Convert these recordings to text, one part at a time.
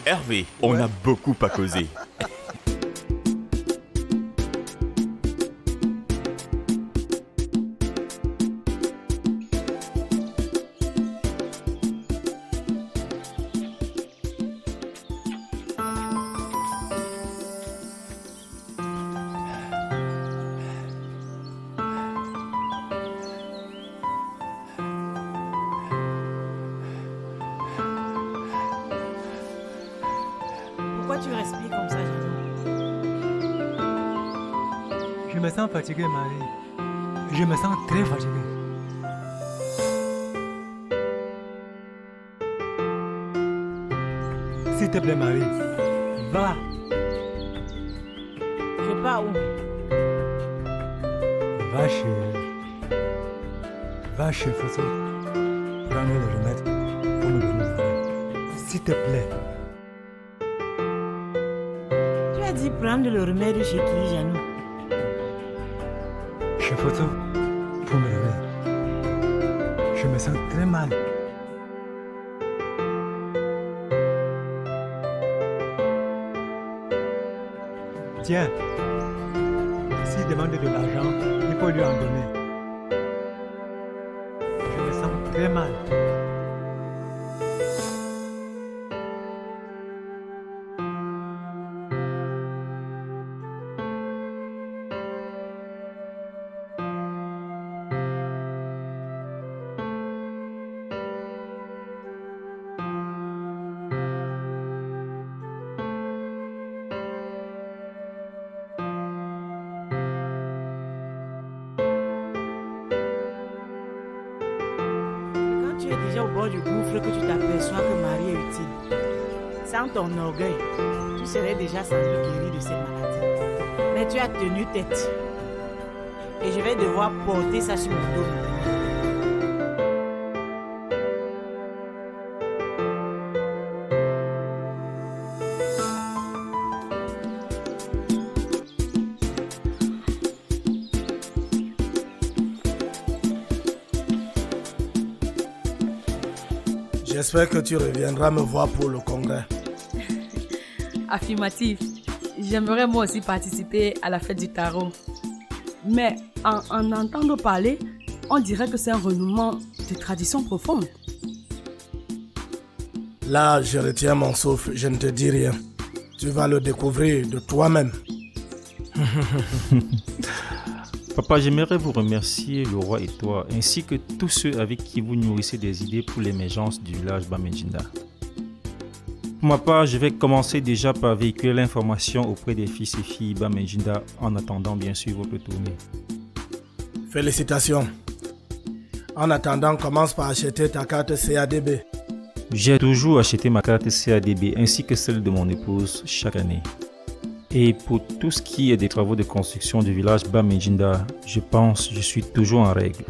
Hervé, on a beaucoup à causer. Pourquoi tu respires comme ça, Jeannot? Je me sens fatigué, Marie. Je me sens très fatigué. S'il te plaît, Marie, va. Je pars où? Va chez... Va chez Fosso. Prends le remède pour me donner la. S'il te plaît. Tu as dit prendre le remède chez qui, Jeannot? Chez Fosso, pour me donner. Je me sens très mal. Tiens, s'il demande de l'argent, il faut lui en donner. Je me sens très mal. Quand tu es déjà au bord du gouffre que tu t'aperçois que Marie est utile, sans ton orgueil, tu serais déjà sans doute guéri de cette maladie. Mais tu as tenu tête. Et je vais devoir porter ça sur mon dos maintenant. J'espère que tu reviendras me voir pour le congrès. Affirmatif. J'aimerais moi aussi participer à la fête du tarot. Mais en entendant parler, on dirait que c'est un renouement de tradition profonde. Là, je retiens mon souffle, je ne te dis rien. Tu vas le découvrir de toi-même. Papa, j'aimerais vous remercier, le roi et toi, ainsi que tous ceux avec qui vous nourrissez des idées pour l'émergence du village Bamejinda. Pour ma part, je vais commencer déjà par véhiculer l'information auprès des fils et filles Bamejinda en attendant bien sûr votre tournée. Félicitations. En attendant, commence par acheter ta carte CADB. J'ai toujours acheté ma carte CADB ainsi que celle de mon épouse chaque année. Et pour tout ce qui est des travaux de construction du village Bamejinda, je pense que je suis toujours en règle.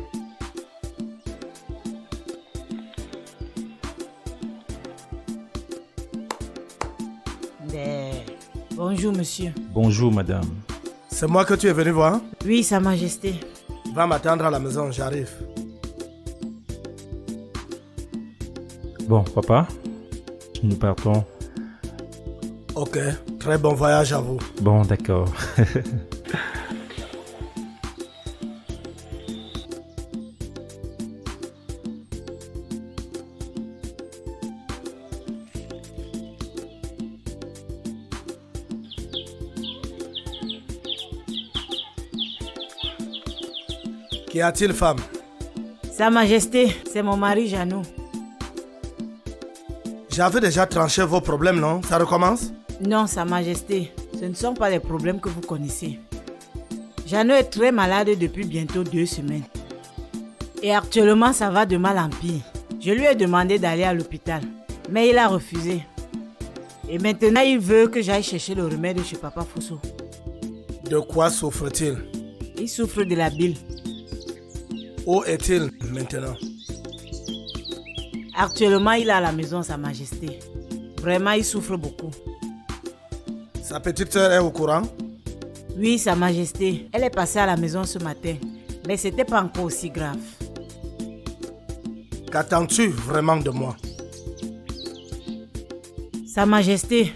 Bonjour, monsieur. Bonjour madame. C'est moi que tu es venu voir? Oui, Sa Majesté. Va m'attendre à la maison, j'arrive. Bon, papa, nous partons. Ok, très bon voyage à vous. Bon, d'accord. Qu'y a-t-il, femme? Sa Majesté, c'est mon mari Jeannot. J'avais déjà tranché vos problèmes, non? Ça recommence? Non, Sa Majesté, ce ne sont pas les problèmes que vous connaissez. Jeannot est très malade depuis bientôt 2 semaines. Et actuellement, ça va de mal en pire. Je lui ai demandé d'aller à l'hôpital, mais il a refusé. Et maintenant, il veut que j'aille chercher le remède chez Papa Fosso. De quoi souffre-t-il? Il souffre de la bile. Où est-il maintenant? Actuellement, il est à la maison, Sa Majesté. Vraiment, il souffre beaucoup. Sa petite sœur est au courant? Oui, Sa Majesté. Elle est passée à la maison ce matin. Mais c'était pas encore aussi grave. Qu'attends-tu vraiment de moi? Sa Majesté,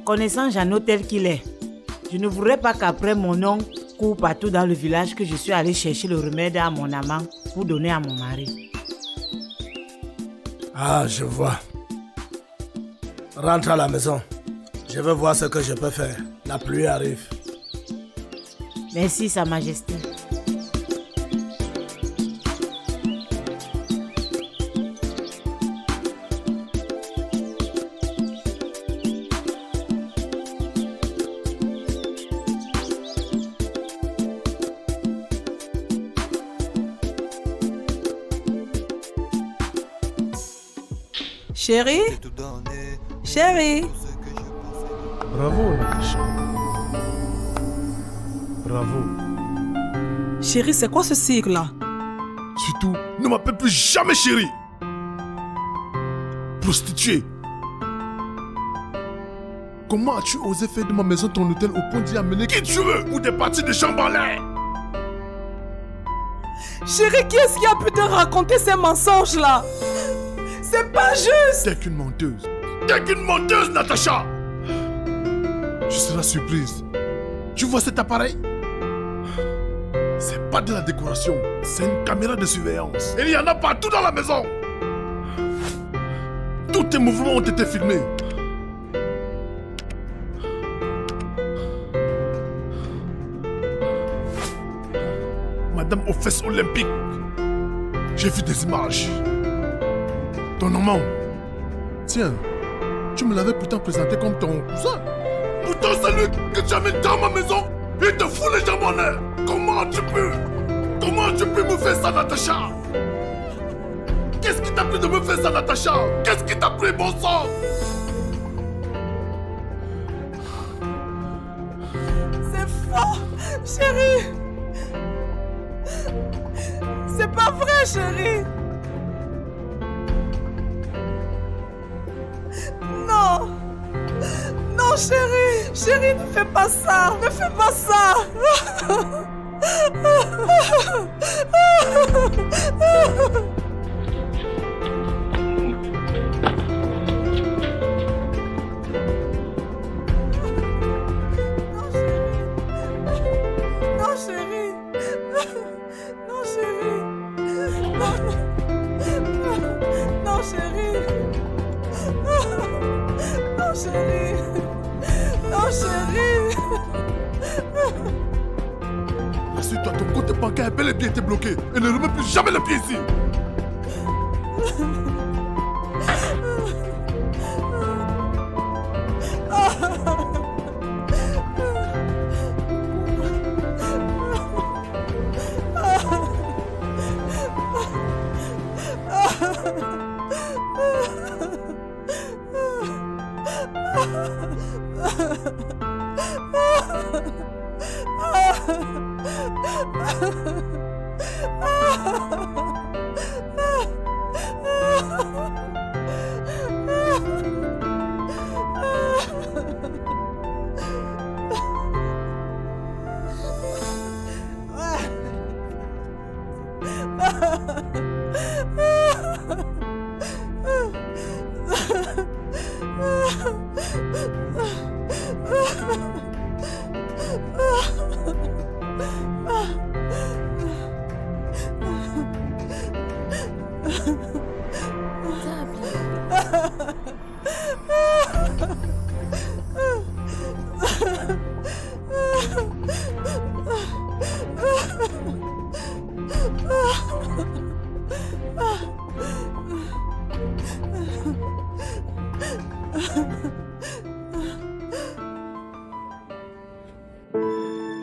connaissant Jeannot tel qu'il est, je ne voudrais pas qu'après mon oncle court partout dans le village que je suis allé chercher le remède à mon amant pour donner à mon mari. Ah, je vois. Rentre à la maison. Je vais voir ce que je peux faire. La pluie arrive. Merci, Sa Majesté. Chérie? Chérie? Bravo, Natacha. Bravo. Chérie, c'est quoi ce cycle-là? Surtout, ne m'appelle plus jamais chérie. Prostituée. Comment as-tu osé faire de ma maison ton hôtel au point d'y amener qui tu veux ou des parties de chambre en l'air? Chérie, qui est-ce qui a pu te raconter ces mensonges-là? C'est pas juste! T'es qu'une menteuse. T'es qu'une menteuse, Natacha! Tu seras surprise. Tu vois cet appareil? C'est pas de la décoration, c'est une caméra de surveillance. Et il y en a partout dans la maison. Tous tes mouvements ont été filmés. Madame aux fesses olympiques. J'ai vu des images. Ton amant. Tiens, tu me l'avais pourtant présenté comme ton cousin. Pourtant c'est lui que tu amènes dans ma maison. Il te fout les jambes en l'air. Comment tu peux me faire ça, Natacha? Qu'est-ce qui t'a pris de me faire ça, Natacha? Qu'est-ce qui t'a pris, bon sang? C'est faux! Chérie! C'est pas vrai, chérie! Non! Non, chérie! Chérie, ne fais pas ça! Ne fais pas ça! Non, chérie! Non, chérie! Non, chérie! Non, chérie! Non, chérie! Assure-toi, ton compte bancaire a bel et bien été bloqué et ne remets plus jamais le pied ici.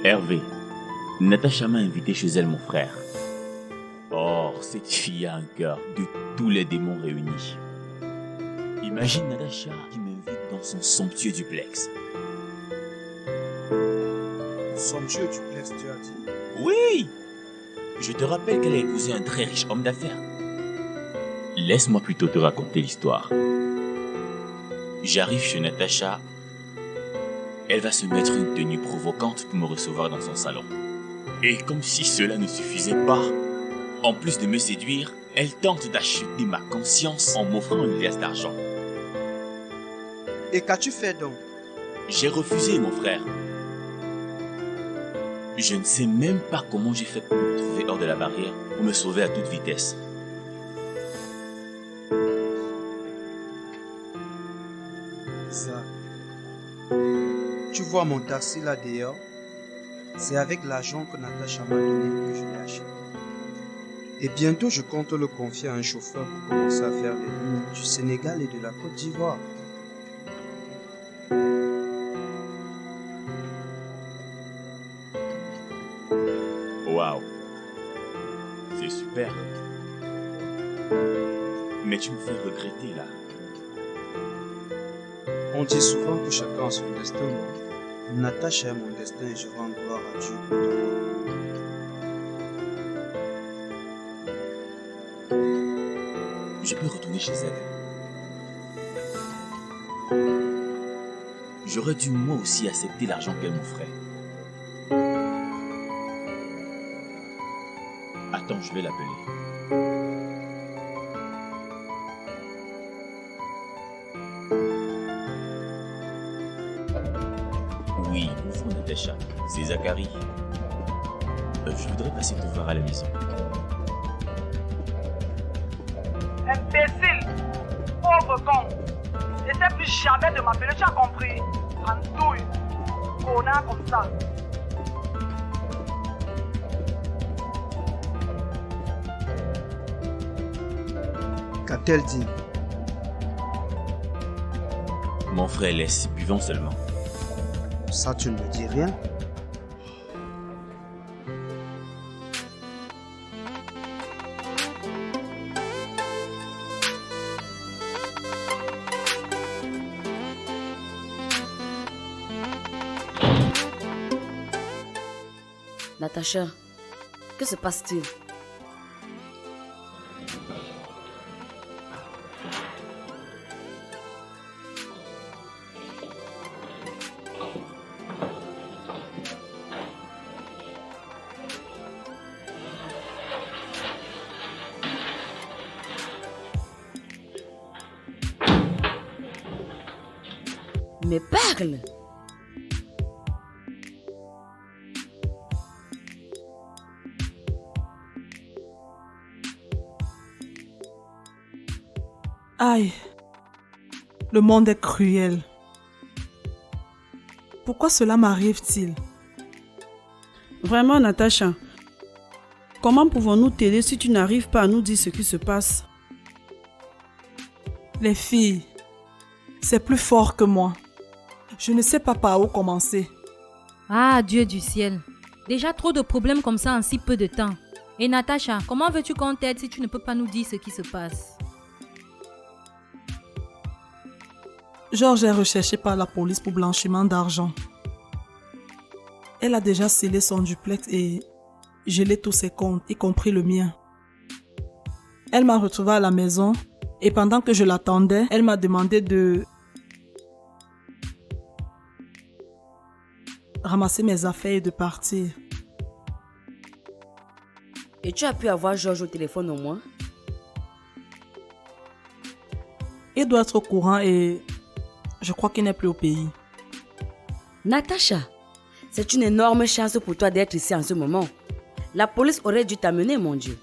Hervé, Natacha m'a invité chez elle, mon frère. Or, cette fille a un cœur de tous les démons réunis. Imagine Natacha qui m'invite dans son somptueux duplex. Somptueux duplex, tu as dit? Oui! Je te rappelle qu'elle a épousé un très riche homme d'affaires. Laisse-moi plutôt te raconter l'histoire. J'arrive chez Natacha. Elle va se mettre une tenue provocante pour me recevoir dans son salon. Et comme si cela ne suffisait pas, en plus de me séduire, elle tente d'acheter ma conscience en m'offrant une liasse d'argent. Et qu'as-tu fait donc? J'ai refusé, mon frère. Je ne sais même pas comment j'ai fait pour me trouver hors de la barrière, pour me sauver à toute vitesse. Ça. Tu vois mon taxi là dehors? C'est avec l'argent que Natacha m'a donné que je l'ai acheté. Et bientôt, je compte le confier à un chauffeur pour commencer à faire des lignes du Sénégal et de la Côte d'Ivoire. Waouh. C'est super. Mais tu me fais regretter là. On dit souvent que chacun a son destin. Natacha est mon destin et je rends gloire à Dieu pour ton nom. Je peux retourner chez elle. J'aurais dû moi aussi accepter l'argent qu'elle m'offrait. Attends, je vais l'appeler. Oui, bonjour Natacha, c'est Zachary. Je voudrais passer te voir à la maison. Imbécile! Pauvre con! N'essaie plus jamais de m'appeler, tu as compris? Andouille! Connard comme ça! Qu'a-t-elle dit? Mon frère, laisse, buvons seulement. Ça, tu ne me dis rien? Natacha, que se passe-t-il? Mais parle! Aïe, le monde est cruel. Pourquoi cela m'arrive-t-il? Vraiment, Natacha, comment pouvons-nous t'aider si tu n'arrives pas à nous dire ce qui se passe? Les filles, c'est plus fort que moi. Je ne sais pas par où commencer. Ah, Dieu du ciel. Déjà trop de problèmes comme ça en si peu de temps. Et Natacha, comment veux-tu qu'on t'aide si tu ne peux pas nous dire ce qui se passe? Georges est recherché par la police pour blanchiment d'argent. Elle a déjà scellé son duplex et gelé tous ses comptes, y compris le mien. Elle m'a retrouvé à la maison et pendant que je l'attendais, elle m'a demandé de ramasser mes affaires et de partir. Et tu as pu avoir Georges au téléphone au moins? Il doit être au courant et je crois qu'il n'est plus au pays. Natacha, c'est une énorme chance pour toi d'être ici en ce moment. La police aurait dû t'amener, mon Dieu.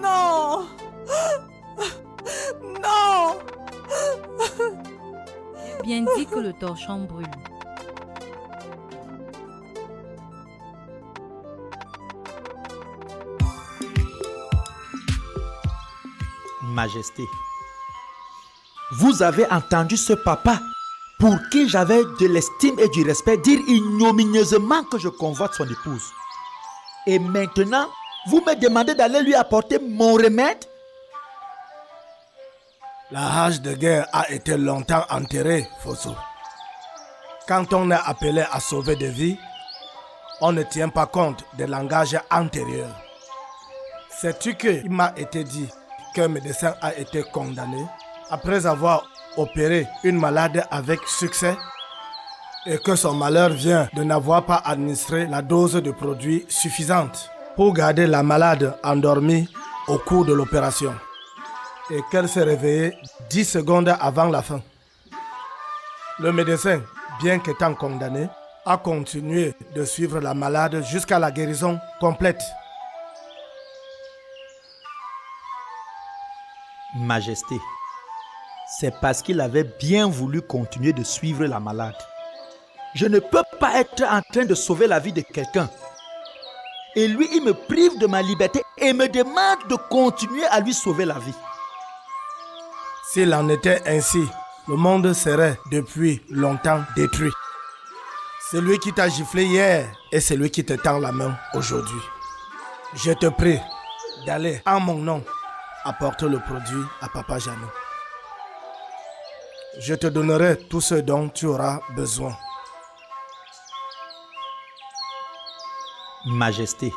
Non! Non! Bien dit que le torchon brûle. Majesté, vous avez entendu ce papa pour qui j'avais de l'estime et du respect dire ignominieusement que je convoite son épouse. Et maintenant, vous me demandez d'aller lui apporter mon remède? La hache de guerre a été longtemps enterrée, Fosso. Quand on est appelé à sauver des vies, on ne tient pas compte des langages antérieurs. Sais-tu qu'il m'a été dit qu'un médecin a été condamné après avoir opéré une malade avec succès et que son malheur vient de n'avoir pas administré la dose de produit suffisante pour garder la malade endormie au cours de l'opération et qu'elle s'est réveillée 10 secondes avant la fin. Le médecin, bien qu'étant condamné, a continué de suivre la malade jusqu'à la guérison complète. Majesté, c'est parce qu'il avait bien voulu continuer de suivre la malade. Je ne peux pas être en train de sauver la vie de quelqu'un. Et lui, il me prive de ma liberté et me demande de continuer à lui sauver la vie. S'il en était ainsi, le monde serait depuis longtemps détruit. Celui qui t'a giflé hier est celui qui te tend la main aujourd'hui. Je te prie d'aller en mon nom apporter le produit à Papa Jeannot. Je te donnerai tout ce dont tu auras besoin. Majesté,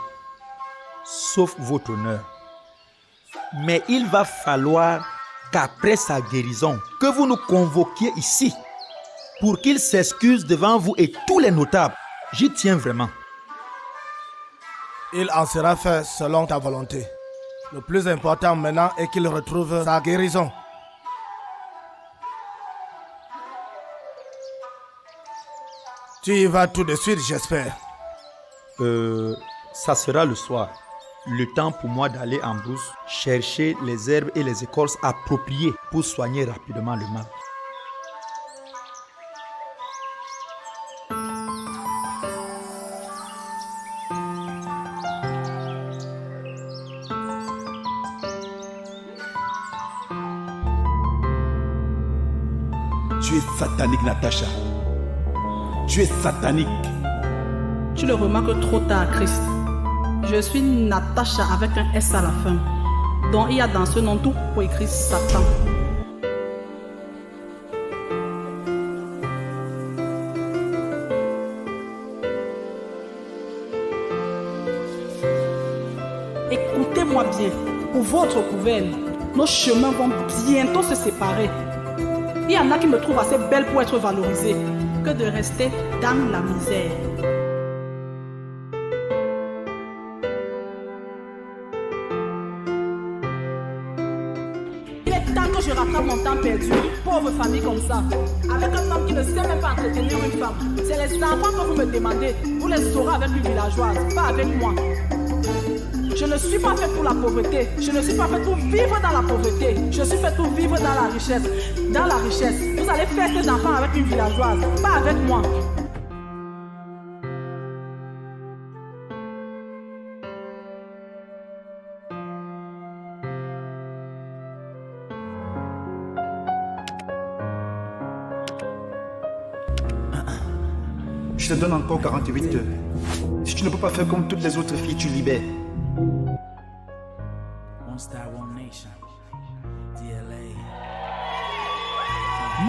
sauf votre honneur. Mais il va falloir qu'après sa guérison, que vous nous convoquiez ici pour qu'il s'excuse devant vous et tous les notables. J'y tiens vraiment. Il en sera fait selon ta volonté. Le plus important maintenant est qu'il retrouve sa guérison. Tu y vas tout de suite, j'espère. Ça sera le soir. Le temps pour moi d'aller en brousse chercher les herbes et les écorces appropriées pour soigner rapidement le mal. Tu es satanique, Natacha. Tu es satanique. Tu le remarques trop tard, Christ. Je suis Natacha avec un S à la fin. Donc il y a dans ce nom tout pour écrire Satan. Écoutez-moi bien. Pour votre couvercle, nos chemins vont bientôt se séparer. Il y en a qui me trouvent assez belle pour être valorisée que de rester dans la misère. Il est temps que je rattrape mon temps perdu. Pauvre famille comme ça, avec un homme qui ne sait même pas entretenir une femme. C'est les enfants que vous me demandez. Vous les aurez avec une villageoise, pas avec moi. Je ne suis pas faite pour la pauvreté. Je ne suis pas faite pour vivre dans la pauvreté. Je suis faite pour vivre dans la richesse. Dans la richesse. Vous allez faire des enfants avec une villageoise, pas avec moi. Je te donne encore 48 heures. Si tu ne peux pas faire comme toutes les autres filles, tu libères. One star, one nation. DLA.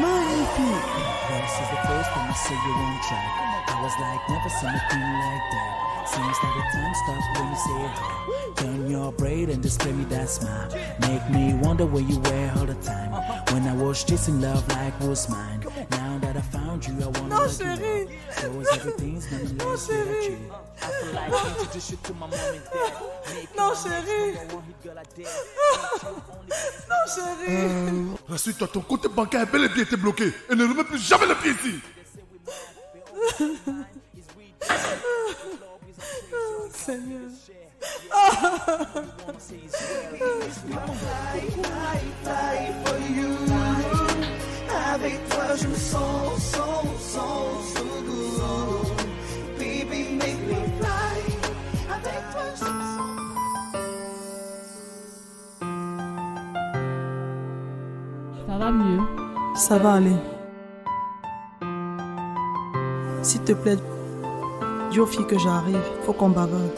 Magnifique. This is the first time I see you on track. I was like, never seen a thing like that. Seems like the time stops when you say hi. Turn your braid and display me that smile. Make me wonder where you were all the time. When I was chasing love like was mine. Now that I found you, I wanna Non, let you chérie. know. So everything's gonna last without you. I feel like introduce you to my mom and dad. Non, chérie. Non, chérie. Rassure-toi, ton compte bancaire a bel et bien été bloqué et ne remets plus jamais le pied ici. Seigneur. Avec toi je me sens so good. Baby, make me fly. Avec toi je me Ça va mieux? Ça va aller. S'il te plaît, dis aux filles que j'arrive. Faut qu'on bavarde.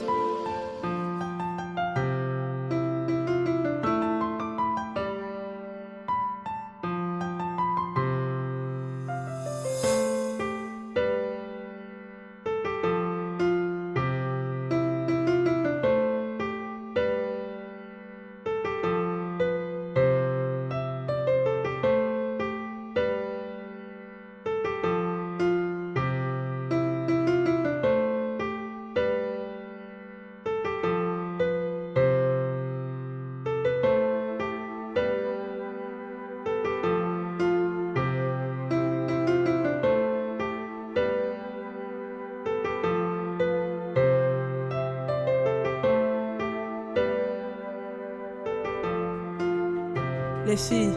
Les filles,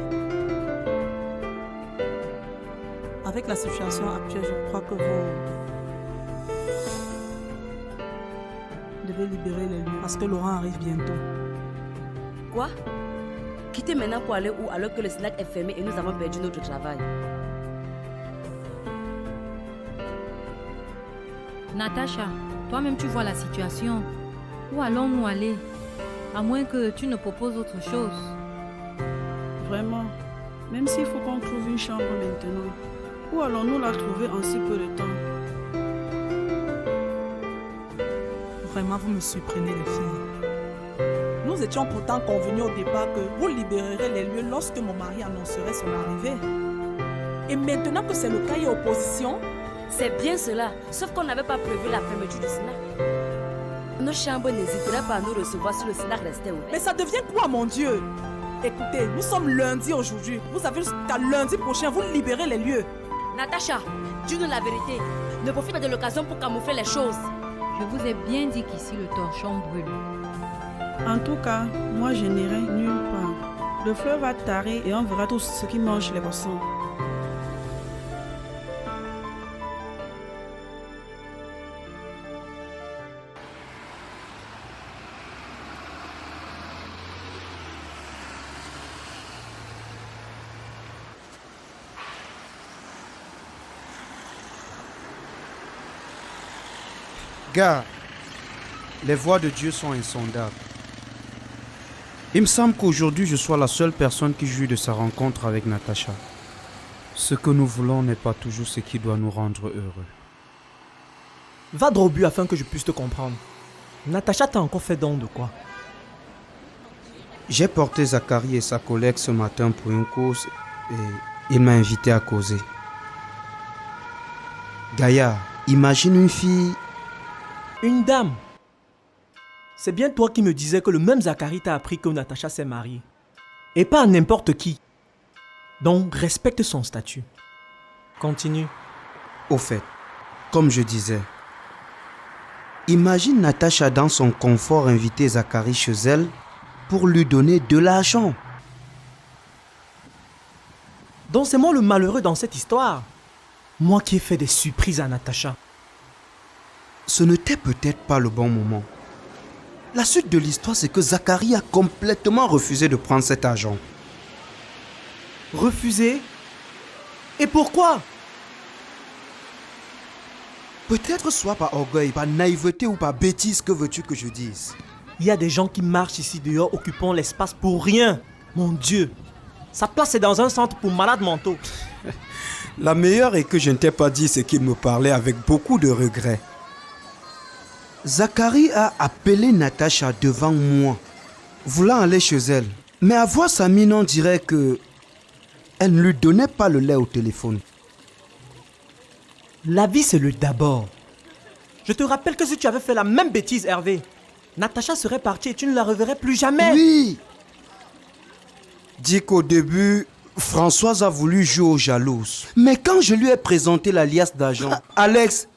avec la situation actuelle, je crois que vous devez libérer les lieux parce que Laurent arrive bientôt. Quoi? Quitter maintenant pour aller où alors que le snack est fermé et nous avons perdu notre travail? Natacha, toi-même tu vois la situation. Où allons-nous aller? À moins que tu ne proposes autre chose. Vraiment, même s'il faut qu'on trouve une chambre maintenant, où allons-nous la trouver en si peu de temps? Vraiment, vous me surprenez les filles. Nous étions pourtant convenus au départ que vous libérerez les lieux lorsque mon mari annoncerait son arrivée. Et maintenant que c'est le cas et opposition? C'est bien cela, sauf qu'on n'avait pas prévu la fermeture du snack. Nos chambres n'hésiteraient pas à nous recevoir si le snack restait ouvert. Mais ça devient quoi, mon Dieu? Écoutez, nous sommes lundi aujourd'hui. Vous avez jusqu'à lundi prochain, vous libérez les lieux. Natacha, dis-nous la vérité. Ne profite pas de l'occasion pour camoufler les choses. Je vous ai bien dit qu'ici le torchon brûle. En tout cas, moi je n'irai nulle part. Le feu va tarer et on verra tout ce qui mange les poissons. Gars, les voies de Dieu sont insondables. Il me semble qu'aujourd'hui, je sois la seule personne qui jouit de sa rencontre avec Natacha. Ce que nous voulons n'est pas toujours ce qui doit nous rendre heureux. Va droit au but afin que je puisse te comprendre. Natacha t'a encore fait don de quoi? J'ai porté Zachary et sa collègue ce matin pour une course et il m'a invité à causer. Gaïa, imagine une fille... Une dame. C'est bien toi qui me disais que le même Zachary t'a appris que Natacha s'est mariée. Et pas à n'importe qui. Donc respecte son statut. Continue. Au fait, comme je disais, imagine Natacha dans son confort inviter Zachary chez elle pour lui donner de l'argent. Donc c'est moi le malheureux dans cette histoire. Moi qui ai fait des surprises à Natacha. Ce n'était peut-être pas le bon moment. La suite de l'histoire, c'est que Zachary a complètement refusé de prendre cet argent. Refusé? Et pourquoi? Peut-être soit par orgueil, par naïveté ou par bêtise, que veux-tu que je dise? Il y a des gens qui marchent ici dehors occupant l'espace pour rien. Mon Dieu. Sa place est dans un centre pour malades mentaux. La meilleure est que je ne t'ai pas dit ce qu'il me parlait avec beaucoup de regret. Zachary a appelé Natacha devant moi, voulant aller chez elle. Mais à voir sa mine, on dirait que elle ne lui donnait pas le lait au téléphone. La vie, c'est le d'abord. Je te rappelle que si tu avais fait la même bêtise, Hervé, Natacha serait partie et tu ne la reverrais plus jamais. Oui. Dis qu'au début, Françoise a voulu jouer aux jalouses. Mais quand je lui ai présenté la liasse d'argent, Alex,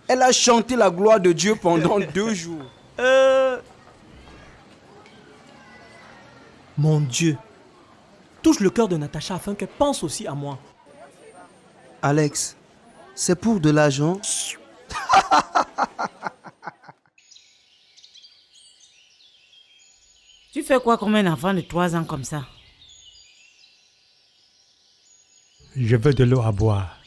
elle a chanté la gloire de Dieu pendant 2 jours. Mon Dieu. Touche le cœur de Natacha afin qu'elle pense aussi à moi. Alex, c'est pour de l'argent? Tu fais quoi comme un enfant de 3 ans comme ça? Je veux de l'eau à boire.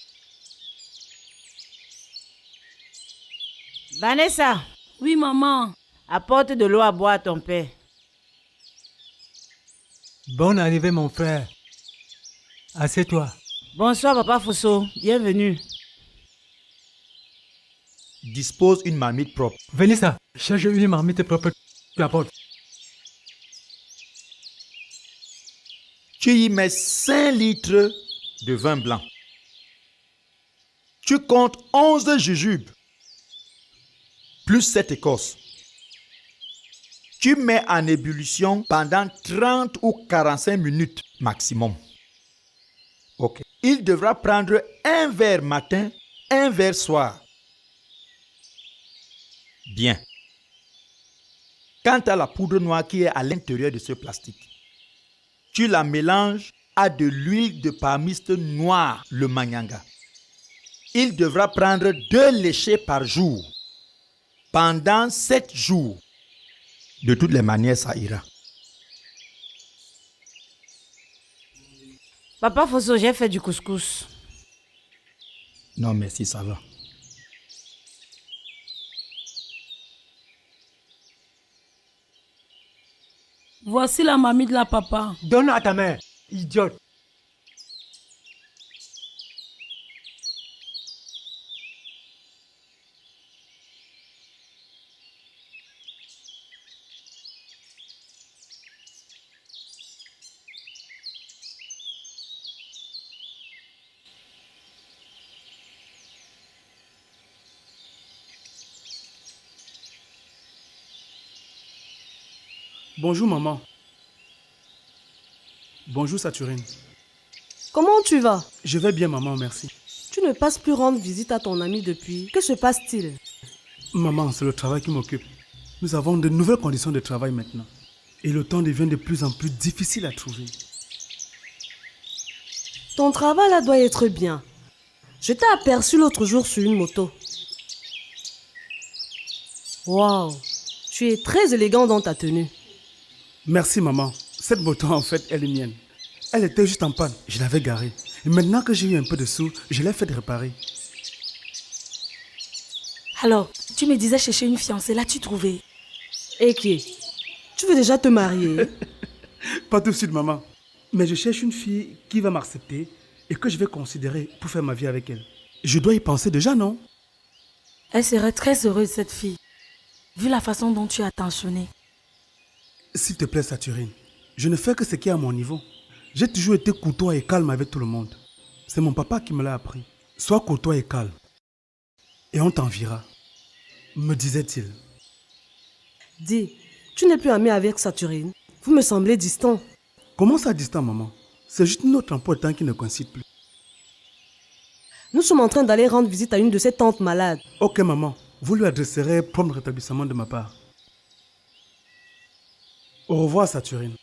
Vanessa. Oui, maman. Apporte de l'eau à boire à ton père. Bonne arrivée, mon frère. Assieds-toi. Bonsoir, papa Fosso. Bienvenue. Dispose une marmite propre. Vanessa, cherche une marmite propre. Tu apportes. Tu y mets 5 litres de vin blanc. Tu comptes 11 jujubes, plus 7 écorces. Tu mets en ébullition pendant 30 ou 45 minutes maximum. Ok. Il devra prendre un verre matin, un verre soir. Bien. Quant à la poudre noire qui est à l'intérieur de ce plastique, tu la mélanges à de l'huile de palmiste noire, le manyanga. Il devra prendre 2 léchés par jour, pendant 7 jours. De toutes les manières, ça ira. Papa Fosso, j'ai fait du couscous. Non, merci, ça va. Voici la mamie de la papa. Donne à ta mère, idiote. Bonjour maman. Bonjour Saturine. Comment tu vas? Je vais bien maman, merci. Tu ne passes plus rendre visite à ton ami depuis. Que se passe-t-il? Maman, c'est le travail qui m'occupe. Nous avons de nouvelles conditions de travail maintenant. Et le temps devient de plus en plus difficile à trouver. Ton travail là doit être bien. Je t'ai aperçu l'autre jour sur une moto. Waouh, tu es très élégant dans ta tenue. Merci maman. Cette moto en fait, elle est mienne. Elle était juste en panne, je l'avais garée. Et maintenant que j'ai eu un peu de sous, je l'ai fait réparer. Alors, tu me disais chercher une fiancée, l'as-tu trouvée? Et qui? Tu veux déjà te marier? Pas tout de suite maman. Mais je cherche une fille qui va m'accepter et que je vais considérer pour faire ma vie avec elle. Je dois y penser déjà, non? Elle serait très heureuse, cette fille. Vu la façon dont tu es attentionné. S'il te plaît, Saturine, je ne fais que ce qui est à mon niveau. J'ai toujours été courtois et calme avec tout le monde. C'est mon papa qui me l'a appris. Sois courtois et calme. Et on t'enviera, me disait-il. Dis, tu n'es plus ami avec Saturine. Vous me semblez distant. Comment ça distant, maman? C'est juste notre emploi de temps qui ne coïncide plus. Nous sommes en train d'aller rendre visite à une de ses tantes malades. Ok, maman. Vous lui adresserez prompt rétablissement de ma part. Au revoir, Saturine.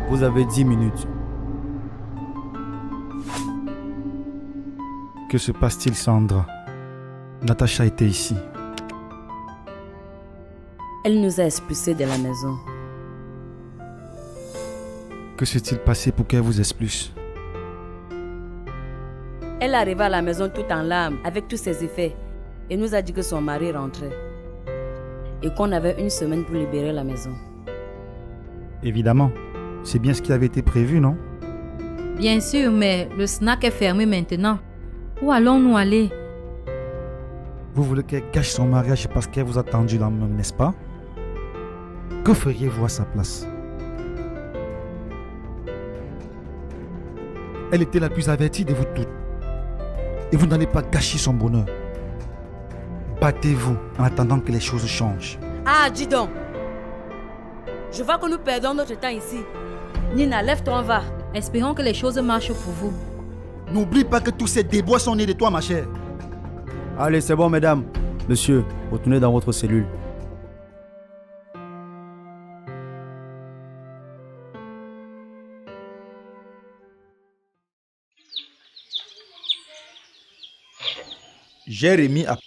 Vous avez 10 minutes. Que se passe-t-il, Sandra? Natacha était ici. Elle nous a expulsés de la maison. Que s'est-il passé pour qu'elle vous expulse? Elle est arrivée à la maison tout en larmes, avec tous ses effets, et nous a dit que son mari rentrait. Et qu'on avait 1 semaine pour libérer la maison. Évidemment. C'est bien ce qui avait été prévu, non? Bien sûr, mais le snack est fermé maintenant. Où allons-nous aller? Vous voulez qu'elle gâche son mariage parce qu'elle vous a tendu la main, n'est-ce pas? Que feriez-vous à sa place? Elle était la plus avertie de vous toutes. Et vous n'allez pas gâcher son bonheur. Battez-vous en attendant que les choses changent. Ah, dis donc! Je vois que nous perdons notre temps ici. Nina, lève-toi, on va. Espérons que les choses marchent pour vous. N'oublie pas que tous ces déboires sont nés de toi, ma chère. Allez, c'est bon, mesdames. Monsieur, retournez dans votre cellule. J'ai remis à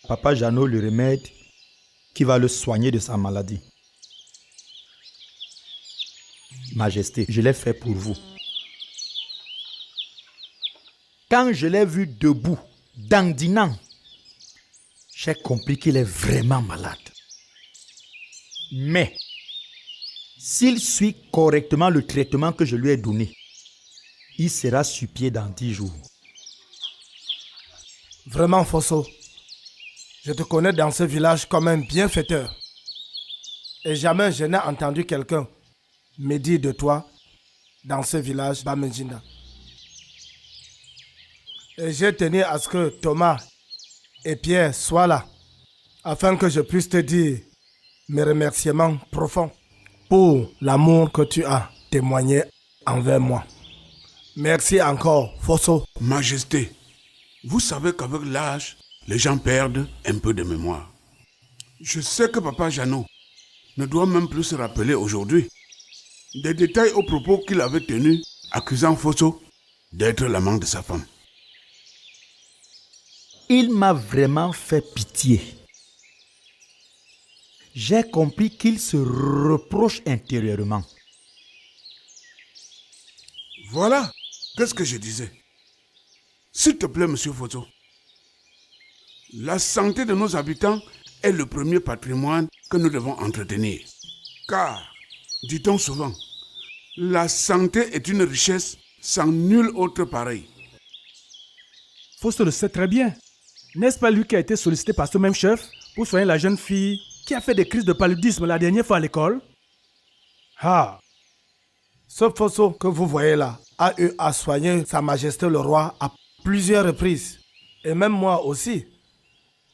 Papa Jeannot le remède qui va le soigner de sa maladie. Majesté, je l'ai fait pour vous. Quand je l'ai vu debout, dandinant, j'ai compris qu'il est vraiment malade. Mais, s'il suit correctement le traitement que je lui ai donné, il sera sur pied dans 10 jours. Vraiment, Fosso, je te connais dans ce village comme un bienfaiteur. Et jamais je n'ai entendu quelqu'un me dire de toi dans ce village Bamenjinda. Et j'ai tenu à ce que Thomas et Pierre soient là, afin que je puisse te dire mes remerciements profonds pour l'amour que tu as témoigné envers moi. Merci encore, Fosso. Majesté, vous savez qu'avec l'âge, les gens perdent un peu de mémoire. Je sais que Papa Jeannot ne doit même plus se rappeler aujourd'hui des détails aux propos qu'il avait tenus accusant Fosso d'être l'amant de sa femme. Il m'a vraiment fait pitié. J'ai compris qu'il se reproche intérieurement. Voilà, qu'est-ce que je disais. S'il te plaît, monsieur Fosso, la santé de nos habitants est le premier patrimoine que nous devons entretenir. Car, dit-on souvent, la santé est une richesse sans nul autre pareil. Fosso le sait très bien. N'est-ce pas lui qui a été sollicité par ce même chef pour soigner la jeune fille qui a fait des crises de paludisme la dernière fois à l'école? Ah, ce Fosso que vous voyez là a eu à soigner Sa Majesté le Roi à plusieurs reprises. Et même moi aussi.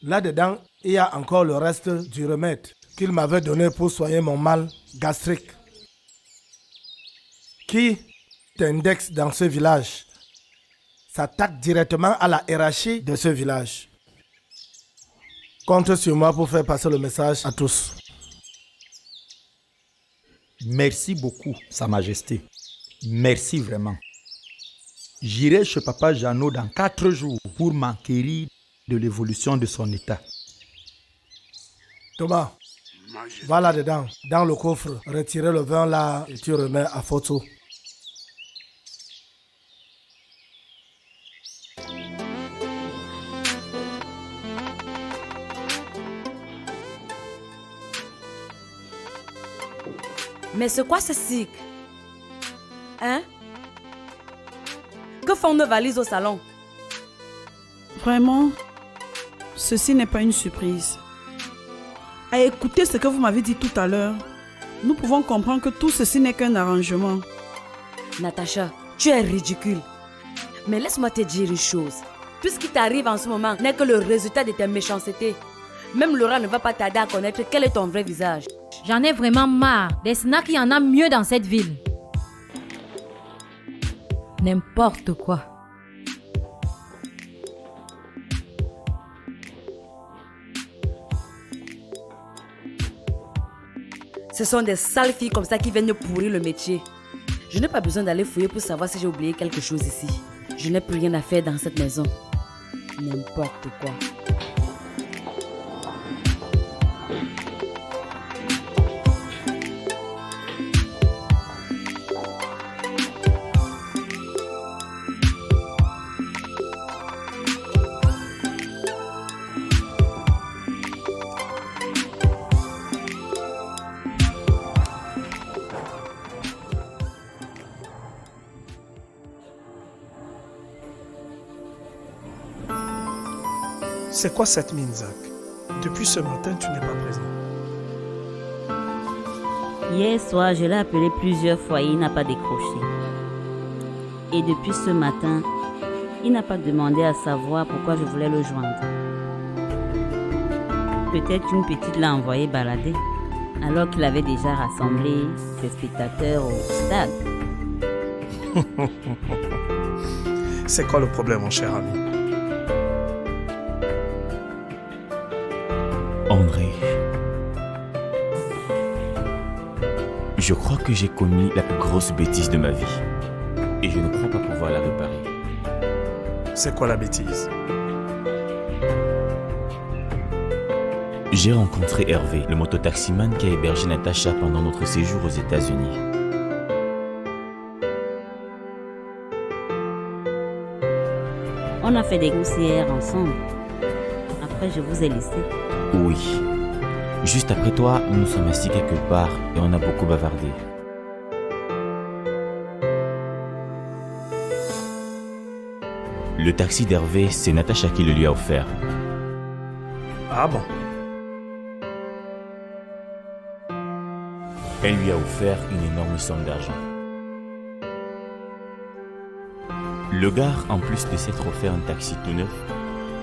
Là-dedans, il y a encore le reste du remède qu'il m'avait donné pour soigner mon mal gastrique. Qui t'indexe dans ce village s'attaque directement à la hiérarchie de ce village. Compte sur moi pour faire passer le message à tous. Merci beaucoup, Sa Majesté. Merci vraiment. J'irai chez Papa Jeannot dans 4 jours pour m'enquérir de l'évolution de son état. Thomas, va là-dedans, dans le coffre, retirer le vin là et tu remets à Fosso. Mais c'est quoi ce cycle? Hein? Que font nos valises au salon? Vraiment, ceci n'est pas une surprise. À écouter ce que vous m'avez dit tout à l'heure, nous pouvons comprendre que tout ceci n'est qu'un arrangement. Natacha, tu es ridicule. Mais laisse-moi te dire une chose. Tout ce qui t'arrive en ce moment n'est que le résultat de tes méchancetés. Même Laura ne va pas tarder à connaître quel est ton vrai visage. J'en ai vraiment marre. Des snacks, il y en a mieux dans cette ville. N'importe quoi. Ce sont des sales filles comme ça qui viennent pourrir le métier. Je n'ai pas besoin d'aller fouiller pour savoir si j'ai oublié quelque chose ici. Je n'ai plus rien à faire dans cette maison. N'importe quoi. C'est quoi cette mine, Zach? Depuis ce matin, tu n'es pas présent. Hier soir, je l'ai appelé plusieurs fois et il n'a pas décroché. Et depuis ce matin, il n'a pas demandé à savoir pourquoi je voulais le joindre. Peut-être qu'une petite l'a envoyé balader, alors qu'il avait déjà rassemblé ses spectateurs au stade. C'est quoi le problème, mon cher ami? André, je crois que j'ai commis la plus grosse bêtise de ma vie. Et je ne crois pas pouvoir la réparer. C'est quoi la bêtise? J'ai rencontré Hervé, le mototaximan qui a hébergé Natacha pendant notre séjour aux États-Unis. On a fait des courses hier ensemble. Après, je vous ai laissé. Oui. Juste après toi, nous nous sommes assis quelque part et on a beaucoup bavardé. Le taxi d'Hervé, c'est Natacha qui le lui a offert. Ah bon? Elle lui a offert une énorme somme d'argent. Le gars, en plus de s'être offert un taxi tout neuf,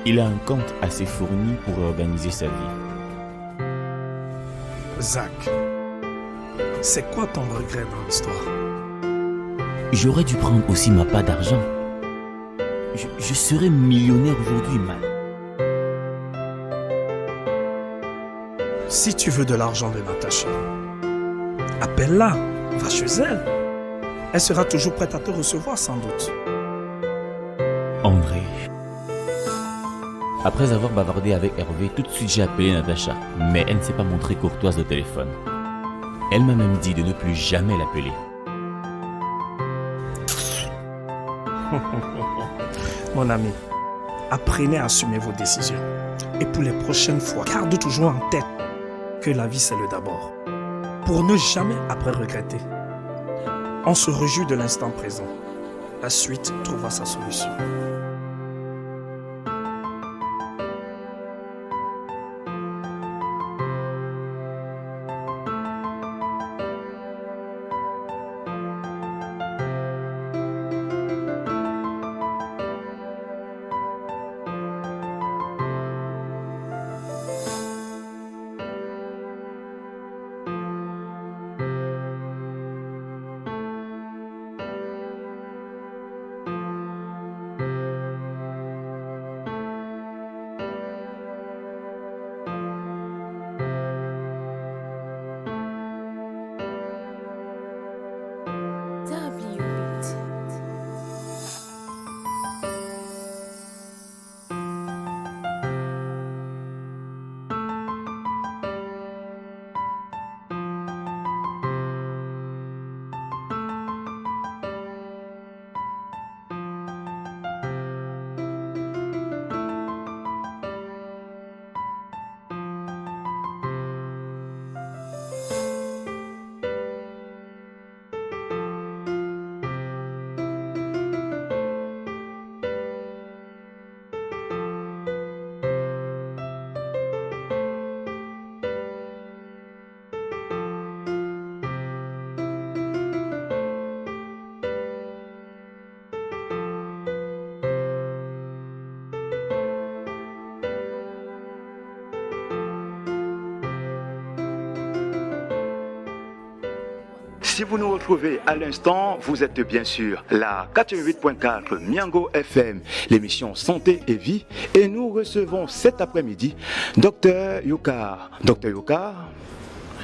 il a un compte assez fourni pour organiser sa vie. Zach, c'est quoi ton regret dans l'histoire? J'aurais dû prendre aussi ma part d'argent. Je serais millionnaire aujourd'hui, man. Si tu veux de l'argent de Natacha, appelle-la, va chez elle. Elle sera toujours prête à te recevoir sans doute. André. Après avoir bavardé avec Hervé, tout de suite j'ai appelé Natacha, mais elle ne s'est pas montrée courtoise au téléphone. Elle m'a même dit de ne plus jamais l'appeler. Mon ami, apprenez à assumer vos décisions. Et pour les prochaines fois, garde toujours en tête que la vie c'est le d'abord. Pour ne jamais après regretter. On se réjouit de l'instant présent. La suite trouvera sa solution. Si vous nous retrouvez à l'instant, vous êtes bien sûr la 88.4 Miango FM, l'émission Santé et Vie. Et nous recevons cet après-midi Dr Yoka. Dr Yoka,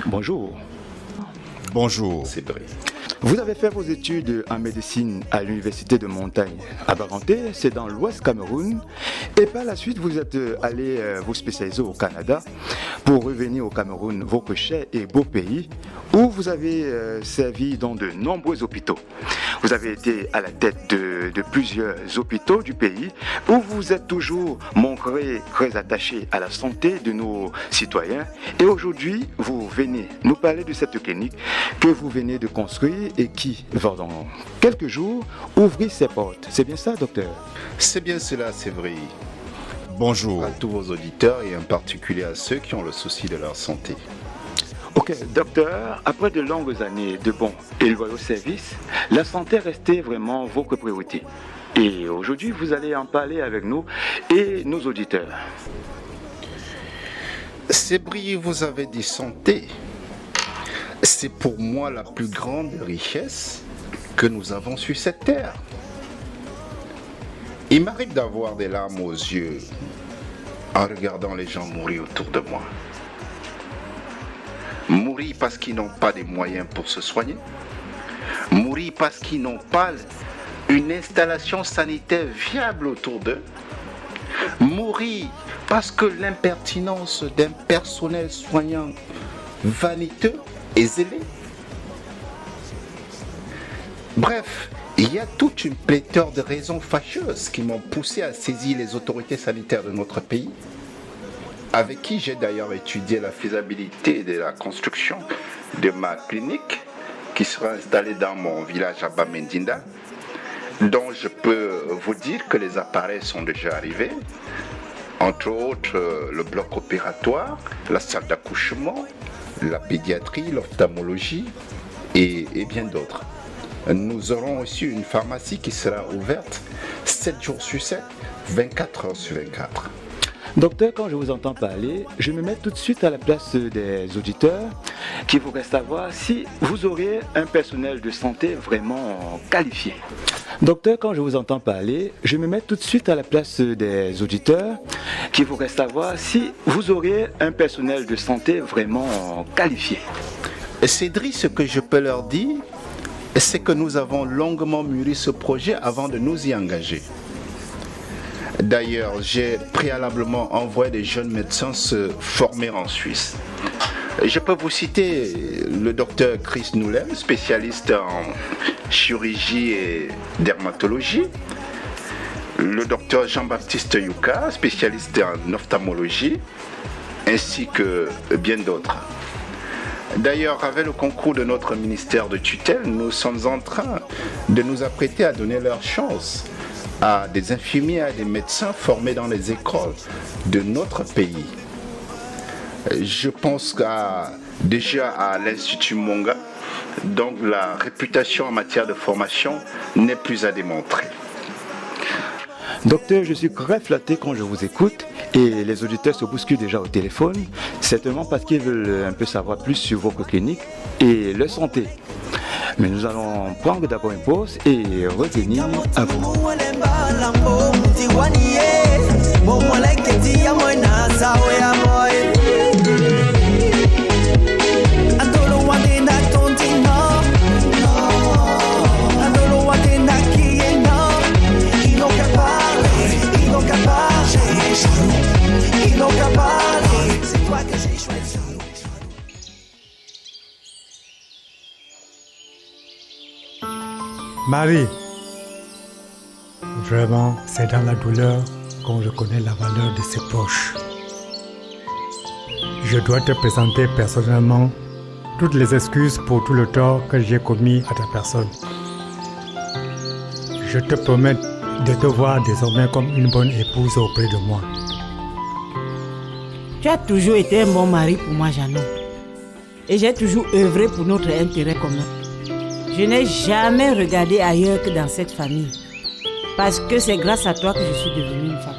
bonjour. Bonjour, Cédric. Vous avez fait vos études en médecine à l'université de Montagne à Baranté, c'est dans l'ouest Cameroun. Et par la suite, vous êtes allé vous spécialiser au Canada pour revenir au Cameroun, votre cher et beau pays, où vous avez servi dans de nombreux hôpitaux. Vous avez été à la tête de plusieurs hôpitaux du pays, où vous êtes toujours montré très attaché à la santé de nos citoyens. Et aujourd'hui, vous venez nous parler de cette clinique que vous venez de construire et qui va dans quelques jours ouvrir ses portes. C'est bien ça, docteur? C'est bien cela, c'est vrai. Bonjour à tous vos auditeurs et en particulier à ceux qui ont le souci de leur santé. Ok, docteur, après de longues années de bons et loyaux services, la santé restait vraiment votre priorité. Et aujourd'hui, vous allez en parler avec nous et nos auditeurs. C'est brillant, vous avez dit santé. C'est pour moi la plus grande richesse que nous avons sur cette terre. Il m'arrive d'avoir des larmes aux yeux en regardant les gens mourir autour de moi. Mourir parce qu'ils n'ont pas les moyens pour se soigner. Mourir parce qu'ils n'ont pas une installation sanitaire viable autour d'eux. Mourir parce que l'impertinence d'un personnel soignant vaniteux et zélé. Bref, il y a toute une pléthore de raisons fâcheuses qui m'ont poussé à saisir les autorités sanitaires de notre pays, avec qui j'ai d'ailleurs étudié la faisabilité de la construction de ma clinique qui sera installée dans mon village à Bamendinda, dont je peux vous dire que les appareils sont déjà arrivés, entre autres le bloc opératoire, la salle d'accouchement, la pédiatrie, l'ophtalmologie et bien d'autres. Nous aurons aussi une pharmacie qui sera ouverte 7 jours sur 7, 24 heures sur 24. Docteur, quand je vous entends parler, je me mets tout de suite à la place des auditeurs qui voudraient savoir si vous auriez un personnel de santé vraiment qualifié. Docteur, quand je vous entends parler, je me mets tout de suite à la place des auditeurs qui voudraient savoir si vous auriez un personnel de santé vraiment qualifié. Cédric, ce que je peux leur dire, c'est que nous avons longuement mûri ce projet avant de nous y engager. D'ailleurs, j'ai préalablement envoyé des jeunes médecins se former en Suisse. Je peux vous citer le docteur Chris Noulem, spécialiste en chirurgie et dermatologie. Le docteur Jean-Baptiste Yuka, spécialiste en ophtalmologie, ainsi que bien d'autres. D'ailleurs, avec le concours de notre ministère de tutelle, nous sommes en train de nous apprêter à donner leur chance à des infirmiers et à des médecins formés dans les écoles de notre pays. Je pense déjà à l'Institut Monga, donc la réputation en matière de formation n'est plus à démontrer. Docteur, je suis très flatté quand je vous écoute et les auditeurs se bousculent déjà au téléphone, certainement parce qu'ils veulent un peu savoir plus sur votre clinique et leur santé. Mais nous allons prendre d'abord une pause et revenir à vous. Marie, vraiment, c'est dans la douleur qu'on reconnaît la valeur de ses proches. Je dois te présenter personnellement toutes les excuses pour tout le tort que j'ai commis à ta personne. Je te promets de te voir désormais comme une bonne épouse auprès de moi. Tu as toujours été un bon mari pour moi, Jeannot. Et j'ai toujours œuvré pour notre intérêt commun. Je n'ai jamais regardé ailleurs que dans cette famille. Parce que c'est grâce à toi que je suis devenue une femme.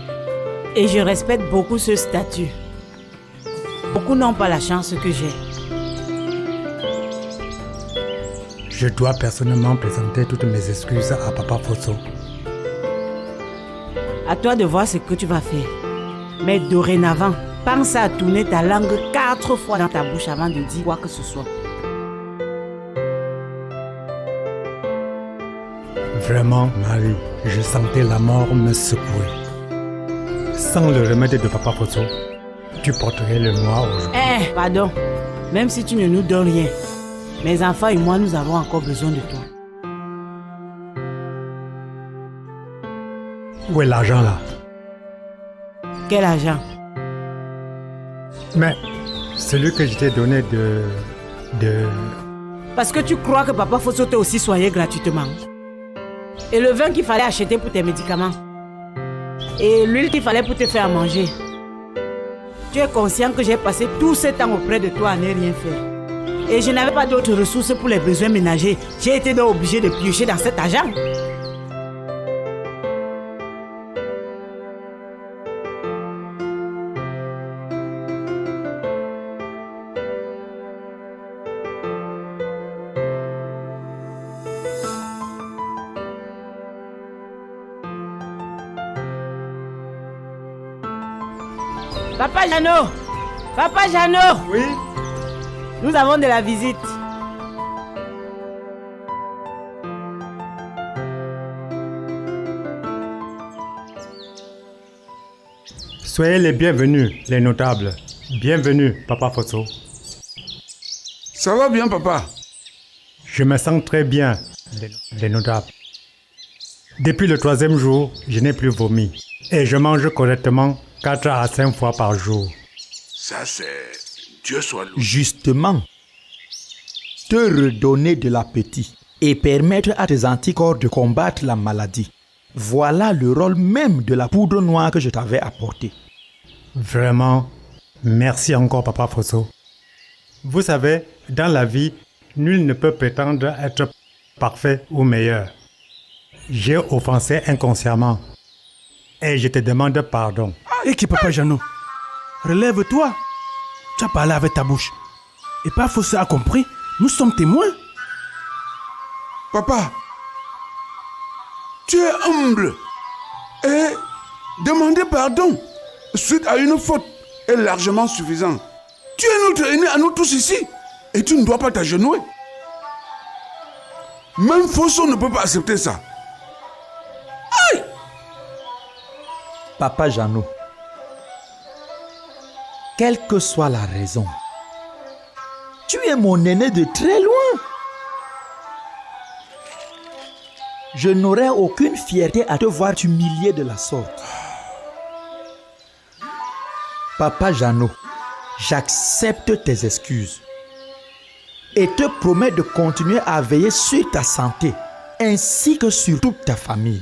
Et je respecte beaucoup ce statut. Beaucoup n'ont pas la chance que j'ai. Je dois personnellement présenter toutes mes excuses à Papa Fosso. À toi de voir ce que tu vas faire. Mais dorénavant, pense à tourner ta langue 4 fois dans ta bouche avant de dire quoi que ce soit. Vraiment, Marie, je sentais la mort me secouer. Sans le remède de Papa Fosso, tu porterais le noir aujourd'hui. Pardon. Même si tu ne nous donnes rien, mes enfants et moi, nous avons encore besoin de toi. Où est l'argent là? Quel argent? Mais celui que je t'ai donné de... Parce que tu crois que Papa Fosso t'a aussi soigné gratuitement. Et le vin qu'il fallait acheter pour tes médicaments. Et l'huile qu'il fallait pour te faire manger. Tu es conscient que j'ai passé tout ce temps auprès de toi à ne rien faire. Et je n'avais pas d'autres ressources pour les besoins ménagers. J'ai été donc obligé de piocher dans cet argent. Papa Jeannot! Papa Jeannot! Oui? Nous avons de la visite. Soyez les bienvenus, les notables. Bienvenue, Papa Fosso. Ça va bien, papa? Je me sens très bien, les notables. Depuis le 3e jour, je n'ai plus vomi. Et je mange correctement 4 à 5 fois par jour. Ça, c'est... Dieu soit loué. Justement, te redonner de l'appétit et permettre à tes anticorps de combattre la maladie. Voilà le rôle même de la poudre noire que je t'avais apportée. Vraiment, merci encore, Papa Fosso. Vous savez, dans la vie, nul ne peut prétendre être parfait ou meilleur. J'ai offensé inconsciemment. Et je te demande pardon. Et qui papa Jeannot, relève-toi. Tu as parlé avec ta bouche. Et pas Fossé a compris. Nous sommes témoins. Papa, tu es humble. Et demander pardon suite à une faute est largement suffisant. Tu es notre aîné à nous tous ici. Et tu ne dois pas t'agenouiller. Même Fosso ne peut pas accepter ça. Aïe! Papa Jeannot, quelle que soit la raison, tu es mon aîné de très loin. Je n'aurais aucune fierté à te voir t'humilier de la sorte. Papa Jeannot, j'accepte tes excuses et te promets de continuer à veiller sur ta santé ainsi que sur toute ta famille.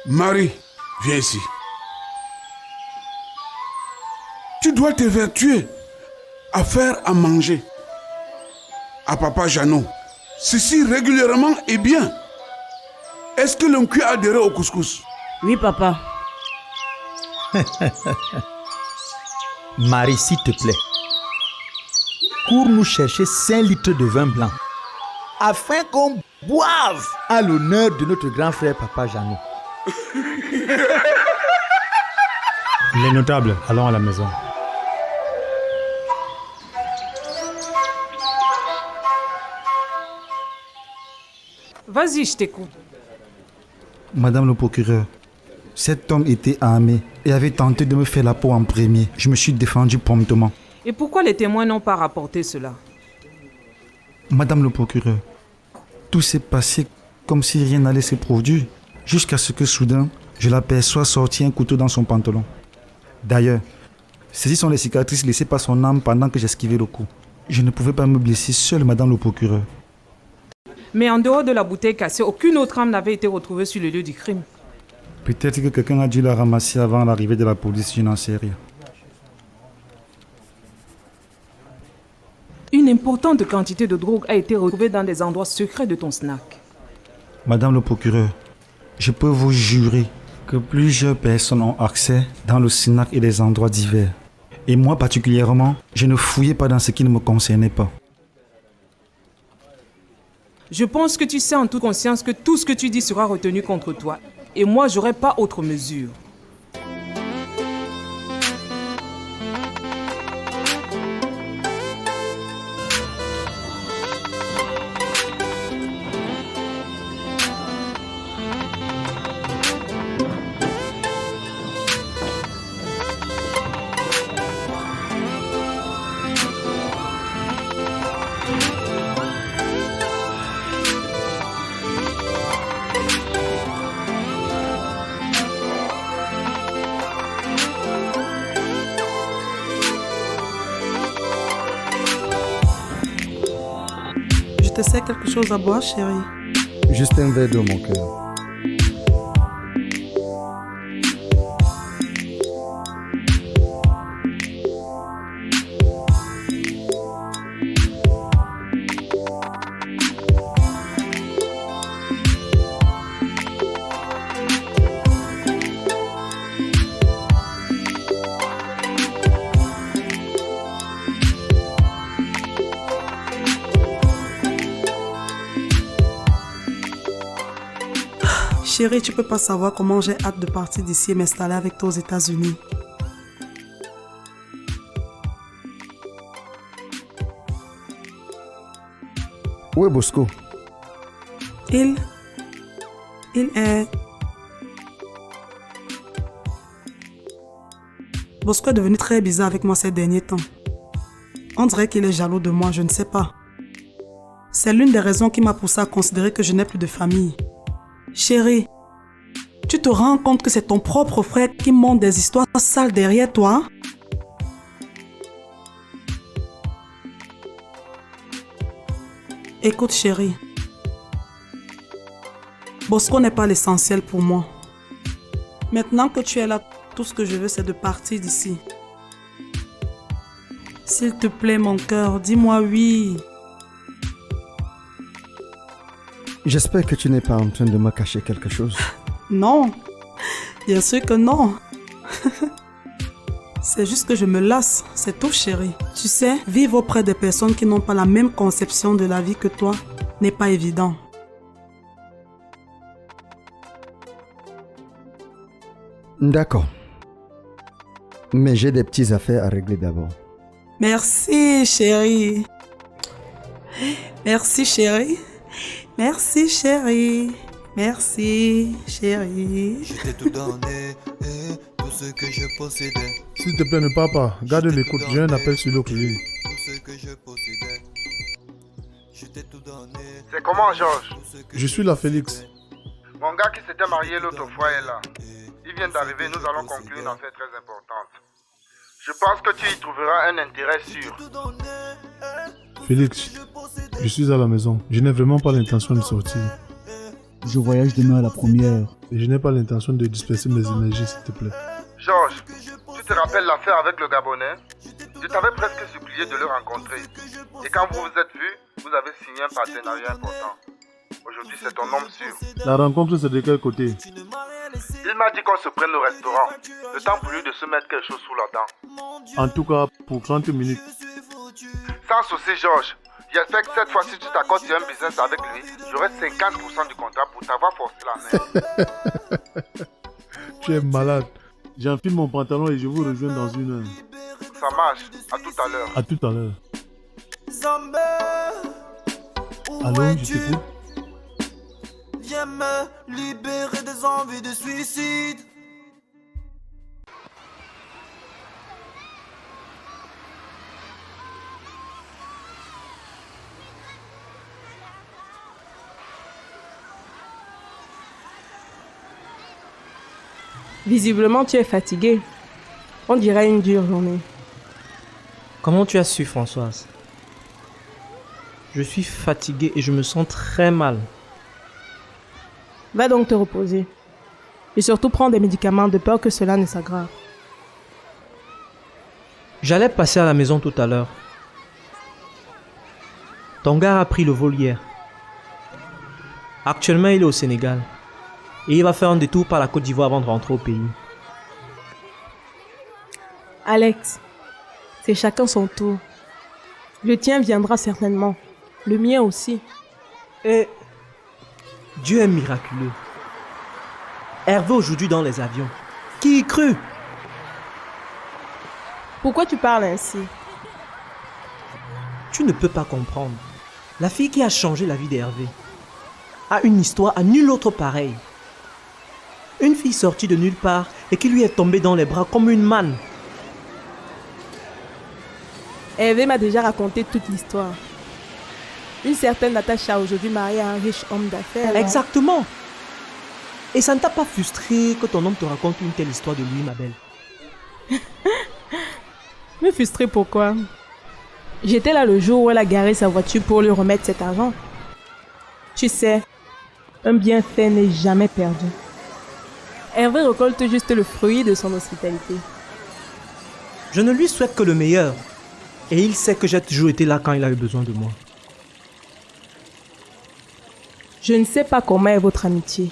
Marie, viens ici. Tu dois t'évertuer à faire à manger à Papa Jeannot. Ceci régulièrement et bien. Est-ce que l'oncle a adhéré au couscous? Oui, papa. Marie, s'il te plaît, cours nous chercher 5 litres de vin blanc afin qu'on boive à l'honneur de notre grand frère Papa Jeannot. Les notables, allons à la maison. Vas-y, je t'écoute. Madame le procureur, cet homme était armé et avait tenté de me faire la peau en premier. Je me suis défendu promptement. Et pourquoi les témoins n'ont pas rapporté cela? Madame le procureur, tout s'est passé comme si rien n'allait se produire, jusqu'à ce que soudain, je l'aperçois sortir un couteau dans son pantalon. D'ailleurs, ceci sont les cicatrices laissées par son âme pendant que j'esquivais le coup. Je ne pouvais pas me blesser seul, madame le procureur. Mais en dehors de la bouteille cassée, aucune autre arme n'avait été retrouvée sur le lieu du crime. Peut-être que quelqu'un a dû la ramasser avant l'arrivée de la police, je n'en sais rien. Une importante quantité de drogue a été retrouvée dans des endroits secrets de ton snack. Madame le procureur, je peux vous jurer que plusieurs personnes ont accès dans le snack et des endroits divers. Et moi particulièrement, je ne fouillais pas dans ce qui ne me concernait pas. Je pense que tu sais en toute conscience que tout ce que tu dis sera retenu contre toi. Et moi, j'aurai pas autre mesure. Je te sers quelque chose à boire, chérie? Juste un verre d'eau, mon cœur. Chérie, tu peux pas savoir comment j'ai hâte de partir d'ici et m'installer avec toi aux États-Unis. Où est Bosco? Il est... Bosco est devenu très bizarre avec moi ces derniers temps. On dirait qu'il est jaloux de moi, je ne sais pas. C'est l'une des raisons qui m'a poussé à considérer que je n'ai plus de famille. Chérie, tu te rends compte que c'est ton propre frère qui monte des histoires sales derrière toi? Écoute chérie, Bosco n'est pas l'essentiel pour moi. Maintenant que tu es là, tout ce que je veux c'est de partir d'ici. S'il te plaît mon cœur, dis-moi oui. J'espère que tu n'es pas en train de me cacher quelque chose. Non, Bien sûr que non. C'est juste que je me lasse, c'est tout chérie. Tu sais, vivre auprès des personnes qui n'ont pas la même conception de la vie que toi n'est pas évident. D'accord. Mais j'ai des petites affaires à régler d'abord. Merci chérie. Merci chérie. Merci chérie. Merci chérie. Je t'ai tout donné, tout ce que je possédais. S'il te plaît, ne pars pas. Garde l'écoute. J'ai un appel sur le courrier. Tout ce que je possédais. Je t'ai tout donné. C'est comment, Georges? Je suis là, Félix. Mon gars qui s'était marié l'autre fois est là. Il vient d'arriver, nous allons conclure une affaire très importante. Je pense que tu y trouveras un intérêt sûr. Félix, je suis à la maison. Je n'ai vraiment pas l'intention de sortir. Je voyage demain à la première. Et je n'ai pas l'intention de disperser mes énergies, s'il te plaît. Georges, tu te rappelles l'affaire avec le Gabonais? Je t'avais presque supplié de le rencontrer. Et quand vous vous êtes vus, vous avez signé un partenariat important. Aujourd'hui, c'est ton homme sûr. La rencontre, c'est de quel côté? Il m'a dit qu'on se prenne au restaurant. Le temps pour lui de se mettre quelque chose sous la dent. En tout cas, pour 30 minutes. Sans souci, Georges. J'espère que cette fois-ci, tu t'accordes sur un business avec lui. J'aurai 50% du contrat pour t'avoir forcé la main. Tu es malade. J'enfile mon pantalon et je vous rejoins dans 1 heure. Ça marche. À tout à l'heure. À tout à l'heure. Allô, je t'écoute. Viens me libérer des envies de suicide. Visiblement, tu es fatiguée. On dirait une dure journée. Comment tu as su, Françoise? Je suis fatigué et je me sens très mal. Va donc te reposer. Et surtout prends des médicaments de peur que cela ne s'aggrave. J'allais passer à la maison tout à l'heure. Ton gars a pris le vol hier. Actuellement, il est au Sénégal. Et il va faire un détour par la Côte d'Ivoire avant de rentrer au pays. Alex, c'est chacun son tour. Le tien viendra certainement. Le mien aussi. Et Dieu est miraculeux. Hervé aujourd'hui dans les avions. Qui y crut? Pourquoi tu parles ainsi? Tu ne peux pas comprendre. La fille qui a changé la vie d'Hervé a une histoire à nul autre pareille. Une fille sortie de nulle part et qui lui est tombée dans les bras comme une manne. Hervé m'a déjà raconté toute l'histoire. Une certaine Natacha aujourd'hui mariée à un riche homme d'affaires. Exactement. Et ça ne t'a pas frustré que ton homme te raconte une telle histoire de lui, ma belle? Me frustrer pourquoi? J'étais là le jour où elle a garé sa voiture pour lui remettre cet argent. Tu sais, un bienfait n'est jamais perdu. Hervé récolte juste le fruit de son hospitalité. Je ne lui souhaite que le meilleur. Et il sait que j'ai toujours été là quand il a eu besoin de moi. Je ne sais pas comment est votre amitié.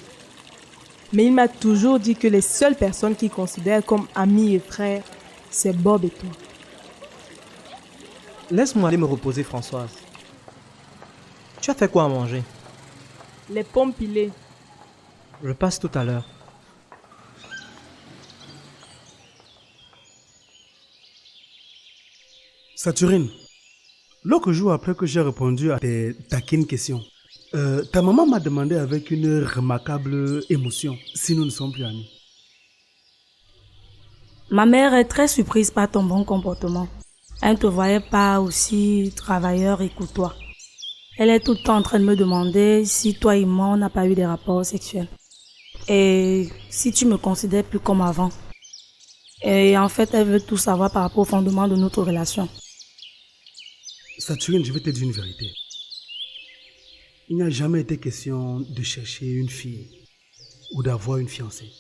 Mais il m'a toujours dit que les seules personnes qu'il considère comme amis et frères, c'est Bob et toi. Laisse-moi aller me reposer, Françoise. Tu as fait quoi à manger? Les pommes pilées. Je passe tout à l'heure. Saturine, l'autre jour après que j'ai répondu à tes taquines questions, ta maman m'a demandé avec une remarquable émotion si nous ne sommes plus amis. Ma mère est très surprise par ton bon comportement. Elle ne te voyait pas aussi travailleur et courtois. Elle est tout le temps en train de me demander si toi et moi on n'a pas eu des rapports sexuels. Et si tu me considères plus comme avant. Et en fait, elle veut tout savoir par rapport au fondement de notre relation. Saturine, je vais te dire une vérité. Il n'a jamais été question de chercher une fille ou d'avoir une fiancée.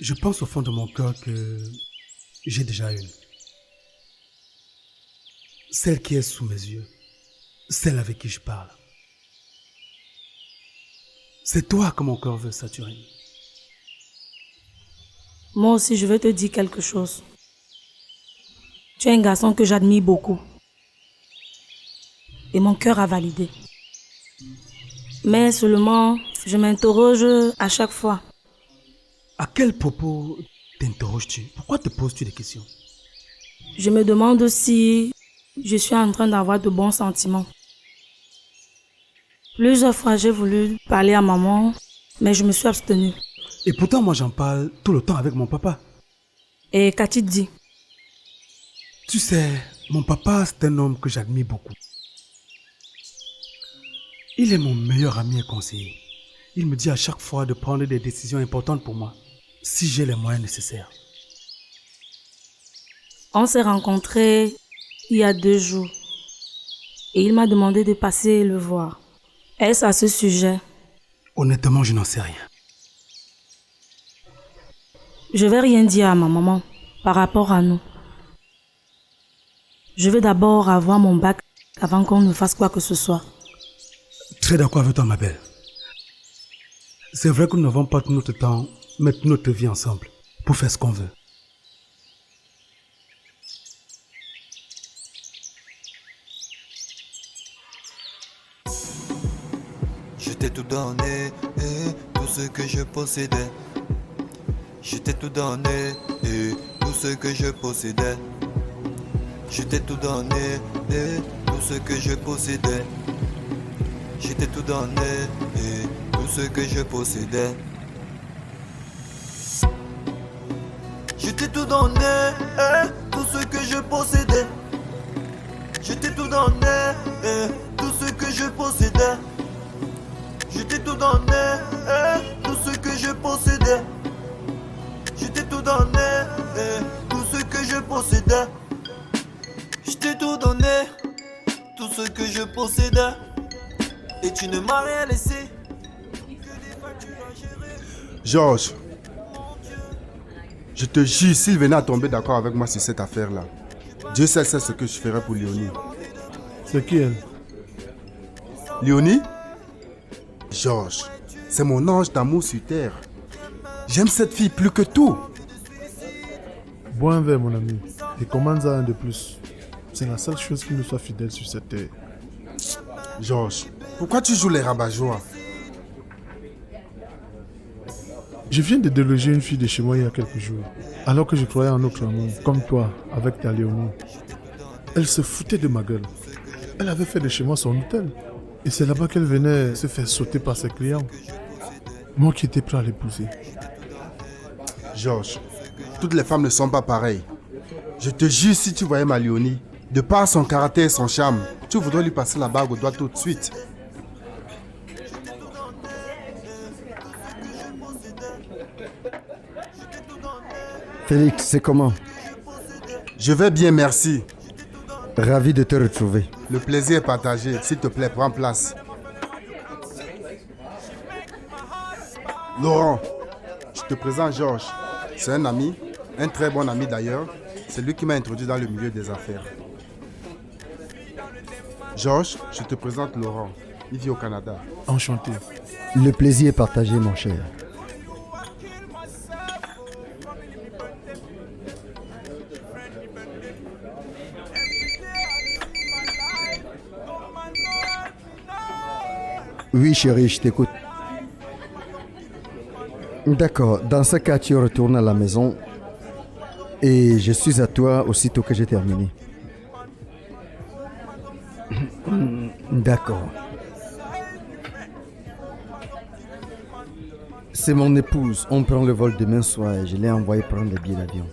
Je pense au fond de mon cœur que j'ai déjà une. Celle qui est sous mes yeux. Celle avec qui je parle. C'est toi que mon cœur veut, Saturine. Moi aussi, je vais te dire quelque chose. Tu es un garçon que j'admire beaucoup. Et mon cœur a validé. Mais seulement, je m'interroge à chaque fois. À quel propos t'interroges-tu? Pourquoi te poses-tu des questions? Je me demande si je suis en train d'avoir de bons sentiments. Plusieurs fois, j'ai voulu parler à maman, mais je me suis abstenue. Et pourtant, moi, j'en parle tout le temps avec mon papa. Et qu'a-t-il dit? Tu sais, mon papa, c'est un homme que j'admire beaucoup. Il est mon meilleur ami et conseiller. Il me dit à chaque fois de prendre des décisions importantes pour moi, si j'ai les moyens nécessaires. On s'est rencontrés il y a 2 jours. Et il m'a demandé de passer le voir. Est-ce à ce sujet? Honnêtement, je n'en sais rien. Je vais rien dire à ma maman par rapport à nous. Je veux d'abord avoir mon bac avant qu'on ne fasse quoi que ce soit. Très d'accord avec toi, ma belle. C'est vrai que nous n'avons pas tout notre temps, mais toute notre vie ensemble pour faire ce qu'on veut. Je t'ai tout donné, tout ce que je possédais. Je t'ai tout donné, tout ce que je possédais. Je t'ai tout donné, tout ce que je possédais. Je t'ai tout donné, tout ce que je possédais. Je t'ai tout donné, tout ce que je possédais. Je t'ai tout donné, tout ce que je possédais. Je t'ai tout donné, tout ce que je possédais. Je t'ai tout donné, tout ce que je possédais. Je t'ai tout donné, tout ce que je possédais. Et tu ne m'as rien laissé. Georges, je te jure, s'il venait à tomber d'accord avec moi sur cette affaire-là, Dieu seul sait ce que je ferais pour Léonie. C'est qui elle? Léonie? Georges, c'est mon ange d'amour sur terre. J'aime cette fille plus que tout. Bois un verre, mon ami, et commande-en un de plus. C'est la seule chose qui nous soit fidèle sur cette terre. Georges, pourquoi tu joues les rabat-joie? Je viens de déloger une fille de chez moi il y a quelques jours, alors que je croyais en notre amour, comme toi, avec ta Léonie. Elle se foutait de ma gueule. Elle avait fait de chez moi son hôtel. Et c'est là-bas qu'elle venait se faire sauter par ses clients. Moi qui étais prêt à l'épouser. Georges, toutes les femmes ne sont pas pareilles. Je te jure, si tu voyais ma Léonie, de par son caractère et son charme, tu voudrais lui passer la bague au doigt tout de suite. Félix, c'est comment? Je vais bien, merci. Ravi de te retrouver. Le plaisir est partagé. S'il te plaît, prends place. Laurent, je te présente Georges. C'est un ami, un très bon ami d'ailleurs. C'est lui qui m'a introduit dans le milieu des affaires. Georges, je te présente Laurent. Il vit au Canada. Enchanté. Le plaisir est partagé, mon cher. Oui, chérie, je t'écoute. D'accord, dans ce cas, tu retournes à la maison et je suis à toi aussitôt que j'ai terminé. D'accord. C'est mon épouse. On prend le vol demain soir et je l'ai envoyé prendre les billets d'avion.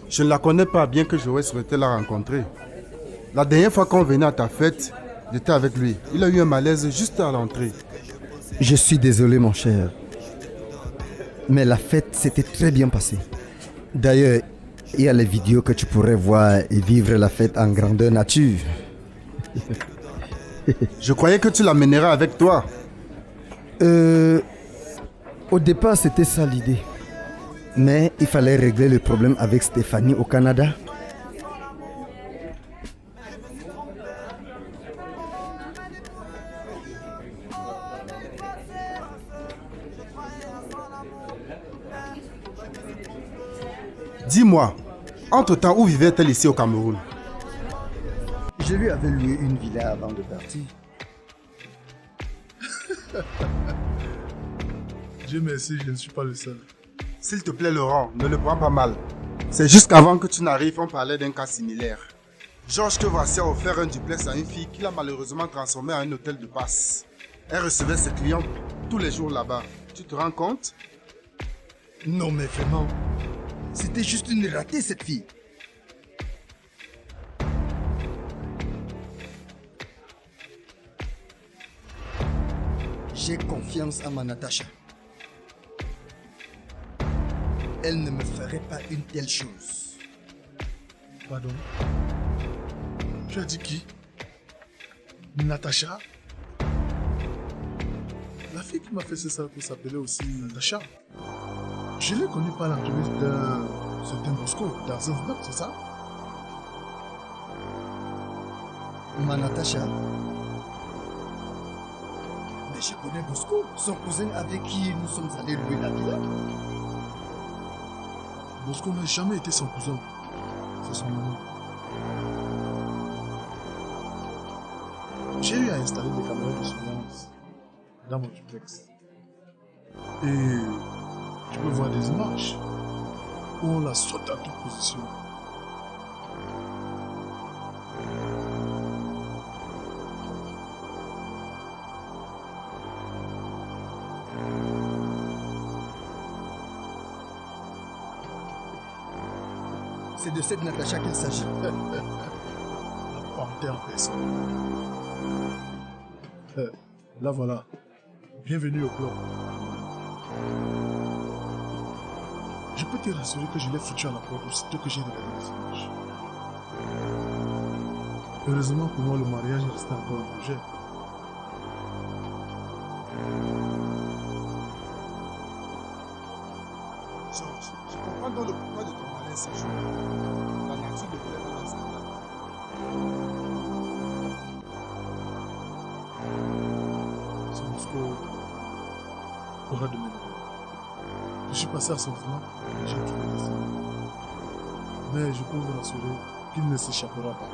Je ne la connais pas, bien que j'aurais souhaité la rencontrer. La dernière fois qu'on venait à ta fête, j'étais avec lui. Il a eu un malaise juste à l'entrée. Je suis désolé, mon cher. Mais la fête s'était très bien passée. D'ailleurs, il y a les vidéos que tu pourrais voir et vivre la fête en grandeur nature. Je croyais que tu l'amènerais avec toi. Au départ, c'était ça l'idée. Mais il fallait régler le problème avec Stéphanie au Canada. Dis-moi, entre-temps, où vivait-elle ici au Cameroun? Je lui avais loué une villa avant de partir. Dieu merci, je ne suis pas le seul. S'il te plaît, Laurent, ne le prends pas mal. C'est juste qu'avant que tu n'arrives, on parlait d'un cas similaire. Georges Kevassi a offert un duplex à une fille qu'il a malheureusement transformé en un hôtel de passe. Elle recevait ses clients tous les jours là-bas. Tu te rends compte? Non mais vraiment, c'était juste une ratée cette fille. J'ai confiance en ma Natacha. Elle ne me ferait pas une telle chose. Pardon? Tu as dit qui? Natacha? La fille qui m'a fait ça s'appelait aussi Natacha. Je l'ai connue par l'entremise d'un certain Bosco dans un vlog, c'est ça? Ma Natacha. Mais je connais Bosco, son cousin avec qui nous sommes allés louer la villa. Bosco n'a jamais été son cousin. C'est son ami. J'ai eu à installer des caméras de surveillance dans mon duplex. Et tu peux voir des images où on la saute à toute position. C'est de cette Natacha qu'il s'agit. La panthère en personne. Là voilà. Bienvenue au club. Je peux te rassurer que je l'ai foutu à la porte aussitôt que j'ai regardé les images. Heureusement pour moi, le mariage est resté encore un projet. Georges, je comprends donc le pourquoi de ton malaise ce jour. La nature de voulait pas d'un scandale. C'est Moscou aura de mes nouvelles. Je suis passé à son flanc et j'ai trouvé des signes. Mais je peux vous rassurer qu'il ne s'échappera pas.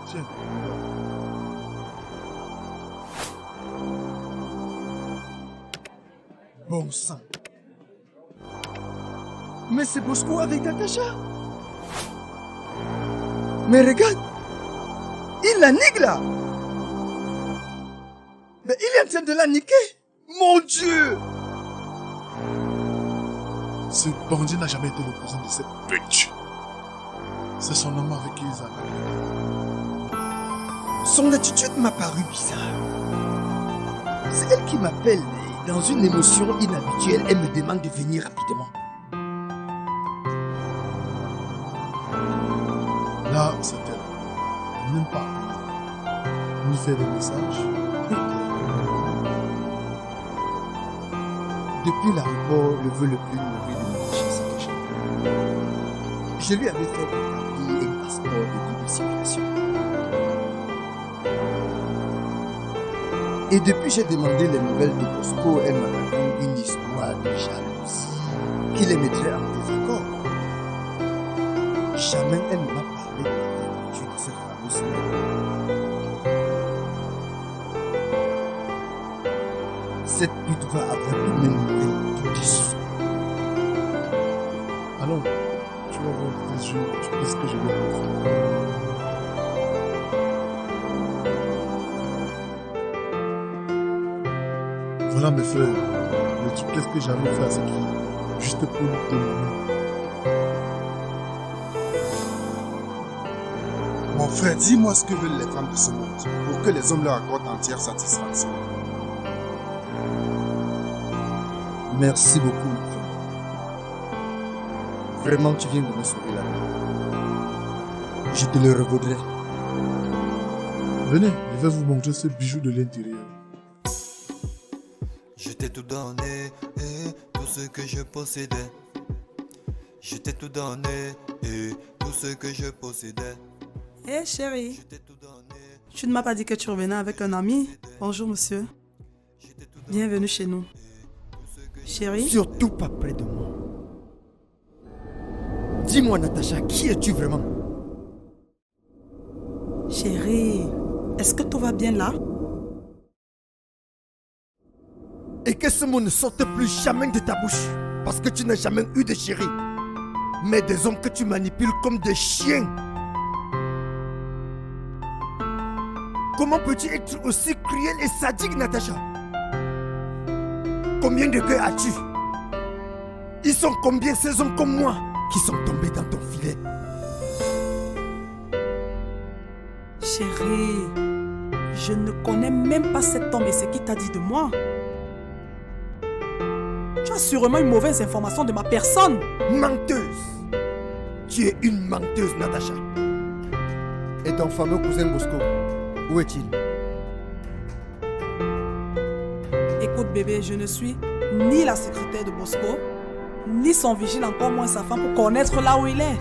Tiens, Bon sang. Mais c'est Bosco avec Natacha. Mais regarde, il la nique là. Mais il est en train de la niquer. Mon Dieu. ce bandit n'a jamais été le cousin de cette pute. C'est son homme avec qui ils avaient. Son attitude m'a paru bizarre. C'est elle qui m'appelle et dans une émotion inhabituelle, elle me demande de venir rapidement. Là, c'est elle. Elle n'aime pas. Ni faire des messages. Depuis l'aéroport, le vœu le plus nourri de Natacha, c'est que je lui avais fait des papiers et un passeport de libre circulation. Et depuis j'ai demandé les nouvelles de Bosco, elle m'a raconté une histoire de jalousie qui les mettrait en désaccord. Jamais elle ne m'a parlé de la vertu de cette fameuse mère. Cette pute va avoir toutes mes nouvelles tout de suite. Allons, tu vas voir tes yeux, tu dis ce que je vais faire. Voilà mes frères, le duplex que j'avais fait à cette fille, juste pour nous demander. Mon frère, dis-moi ce que veulent les femmes de ce monde pour que les hommes leur accordent entière satisfaction. Merci beaucoup, mon frère. Vraiment, tu viens de me sauver la vie. Je te le revaudrai. Venez, je vais vous montrer ce bijou de l'intérieur. Je t'ai tout donné, et tout ce que je possédais. Je t'ai tout donné, et tout ce que je possédais. Hé chérie, tu ne m'as pas dit que tu revenais avec un ami? Bonjour monsieur. Bienvenue chez nous. Chérie? Surtout pas près de moi. Dis-moi, Natacha, qui es-tu vraiment? Chérie, est-ce que tout va bien là? Et que ce mot ne sorte plus jamais de ta bouche. Parce que tu n'as jamais eu de chéri. Mais des hommes que tu manipules comme des chiens. Comment peux-tu être aussi cruel et sadique, Natacha? Combien de cœurs as-tu? Ils sont combien ces hommes comme moi qui sont tombés dans ton filet? Chérie, je ne connais même pas cet homme et ce qu'il t'a dit de moi. Tu as sûrement une mauvaise information de ma personne. Menteuse. Tu es une menteuse, Natacha. Et ton fameux cousin Bosco, où est-il? Écoute bébé, je ne suis ni la secrétaire de Bosco, ni son vigile, encore moins sa femme, pour connaître là où il est.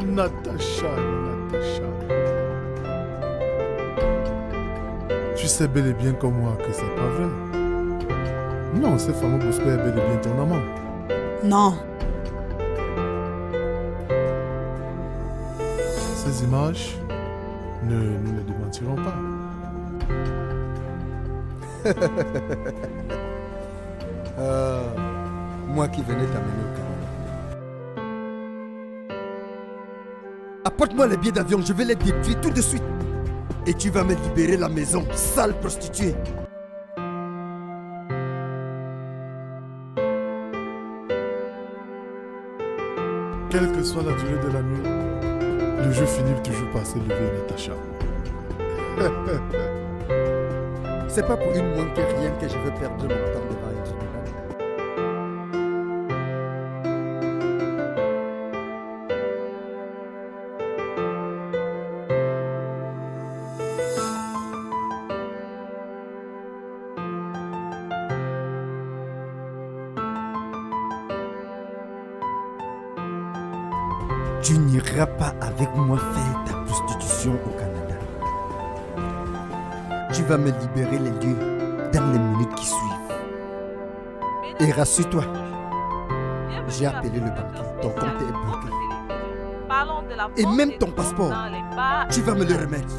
Natacha. Tu sais bel et bien comme moi que c'est pas vrai. Non, ce fameux Bosco est bel et bien ton amant. Non. Ces images ne nous les démentiront pas. Moi qui venais t'amener au Canada. Apporte-moi les billets d'avion, je vais les détruire tout de suite. Et tu vas me libérer la maison, sale prostituée. Quelle que soit la durée de la nuit, le jeu finit toujours par s'élever, Natacha. C'est pas pour une moins que rien que je veux perdre mon temps devant un tribunal. Tu n'iras pas avec moi faire ta prostitution au Canada. Tu vas me libérer les lieux dans les minutes qui suivent. Et rassure-toi, j'ai appelé le banquier, ton compte est bloqué. Et même ton passeport, tu vas me le remettre.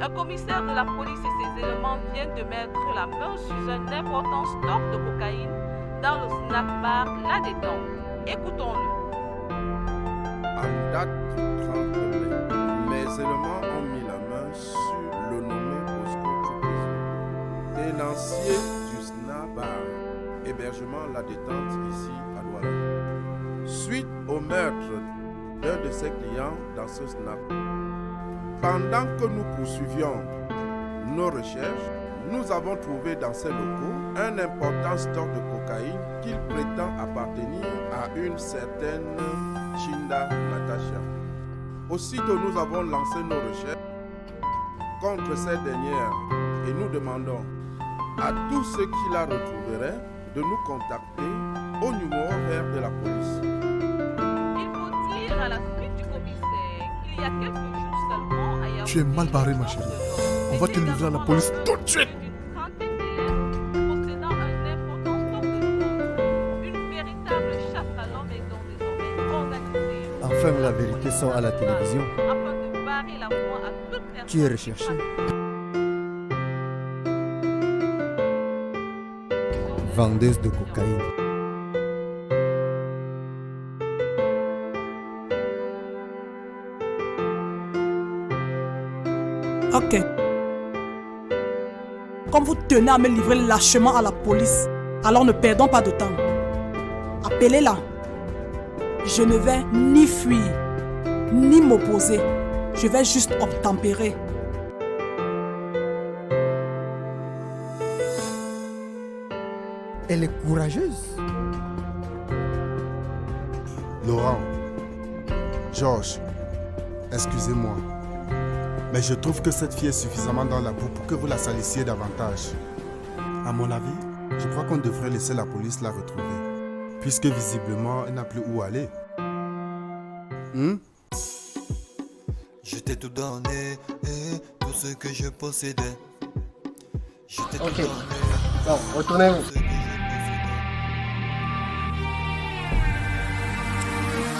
Un commissaire de la police et ses éléments viennent de mettre la main sur un important stock de cocaïne dans le snack bar La Détente. Écoutons-le. En date du 30 mai, mes éléments ont mis la main sur le nommé Bosco Chukwueze, tenancier du snack bar, hébergement La Détente ici à Douala. Suite au meurtre d'un de ses clients dans ce snack, pendant que nous poursuivions nos recherches, nous avons trouvé dans ces locaux un important stock de cocaïne qu'il prétend appartenir à une certaine Chinda Natacha. Aussitôt, nous avons lancé nos recherches contre cette dernière et nous demandons à tous ceux qui la retrouveraient de nous contacter au numéro vert de la police. Il faut dire à la suite du commissaire qu'il y a quelques jours seulement... Tu es mal barré, ma chérie. On va te livrer à la police tout de suite. Enfin, la vérité sort à la télévision. Tu es recherché. Vendeuse de cocaïne. Ok. Comme vous tenez à me livrer lâchement à la police, alors ne perdons pas de temps. Appelez-la. Je ne vais ni fuir, ni m'opposer. Je vais juste obtempérer. Elle est courageuse. Laurent, Georges, excusez-moi, mais je trouve que cette fille est suffisamment dans la boue pour que vous la salissiez davantage. À mon avis, je crois qu'on devrait laisser la police la retrouver, puisque visiblement, elle n'a plus où aller. Je t'ai tout donné, tout ce que je possédais. Ok. Bon, retournez-vous.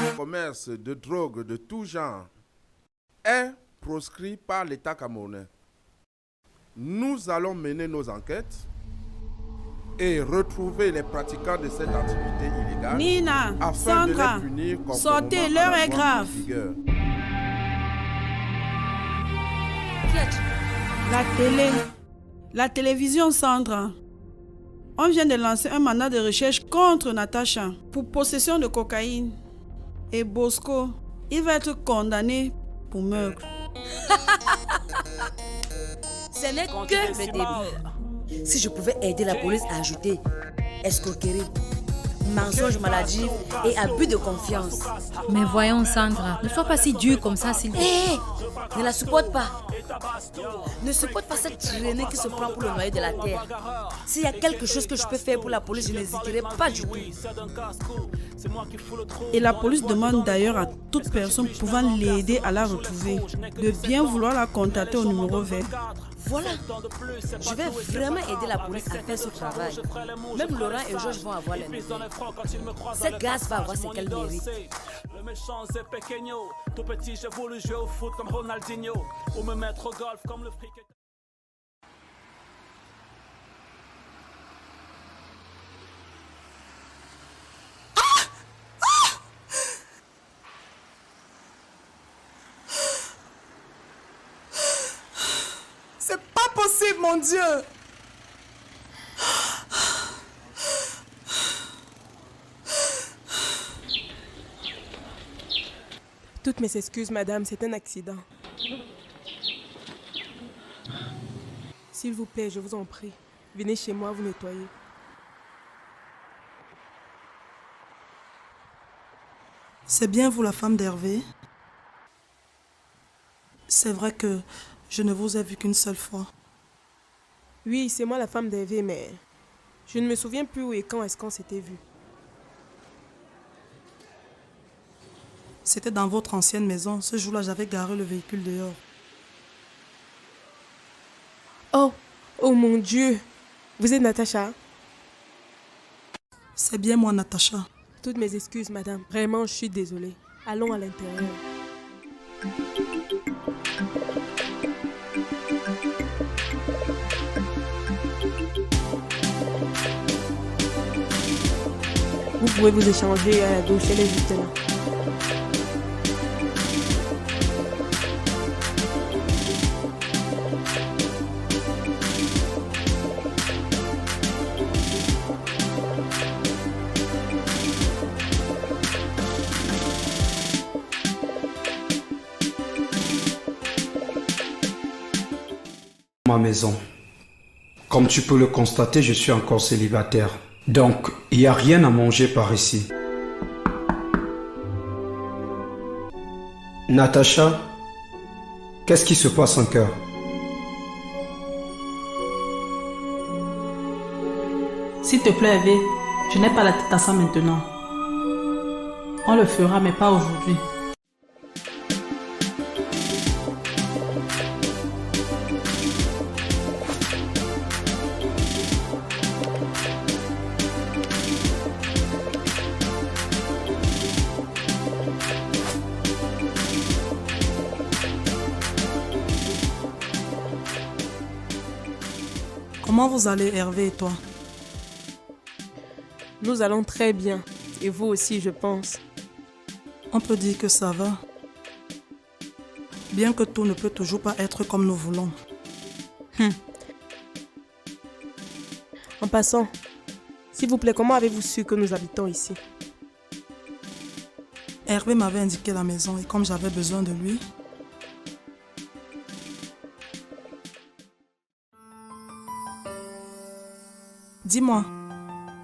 Le commerce de drogue de tout genre est proscrit par l'État camerounais. Nous allons mener nos enquêtes et retrouver les pratiquants de cette activité illégale Nina, afin Sandra, de les punir conformément sortez, à l'heure la est loi grave. en vigueur. La télévision Sandra. On vient de lancer un mandat de recherche contre Natacha pour possession de cocaïne. Et Bosco, il va être condamné pour meurtre. Ce n'est que le début. Si je pouvais aider la police à ajouter escroquerie, mensonge maladif et abus de confiance. Mais voyons Sandra, ne sois pas si dure comme ça s'il te plaît. Ne la supporte pas. Ne supporte pas cette traînée qui se prend pour le noyau de la terre. S'il y a quelque chose que je peux faire pour la police, je n'hésiterai pas du tout. Et la police demande d'ailleurs à toute personne pouvant l'aider à la retrouver de bien vouloir la contacter au numéro vert. Voilà. Je vais vraiment aider la police à faire ce travail. Même Laurent et Georges vont avoir les mêmes. Cette grâce va avoir ce qu'elle mérite. Le méchant c'est pequeño. Tout petit j'ai voulu jouer au foot comme Ronaldinho ou me mettre au golf comme le fric. C'est pas possible, mon Dieu! Toutes mes excuses, madame, c'est un accident. S'il vous plaît, je vous en prie, venez chez moi vous nettoyer. C'est bien vous la femme d'Hervé? C'est vrai que je ne vous ai vu qu'une seule fois. Oui, c'est moi la femme d'Hervé, mais je ne me souviens plus où et quand est-ce qu'on s'était vu. C'était dans votre ancienne maison. Ce jour-là, j'avais garé le véhicule dehors. Oh mon Dieu! Vous êtes Natacha? C'est bien moi, Natacha. Toutes mes excuses, madame. Vraiment, je suis désolée. Allons à l'intérieur. Vous pouvez vous échanger à la douche, elle est juste là. Ma maison. Comme tu peux le constater, je suis encore célibataire. Donc, il n'y a rien à manger par ici. Natacha, qu'est-ce qui se passe en cœur? S'il te plaît, Hervé, je n'ai pas la tête à ça maintenant. On le fera, mais pas aujourd'hui. Comment vous allez, Hervé et toi? Nous allons très bien. Et vous aussi, je pense. On peut dire que ça va. Bien que tout ne peut toujours pas être comme nous voulons. En passant, s'il vous plaît, comment avez-vous su que nous habitons ici? Hervé m'avait indiqué la maison et comme j'avais besoin de lui... Dis-moi,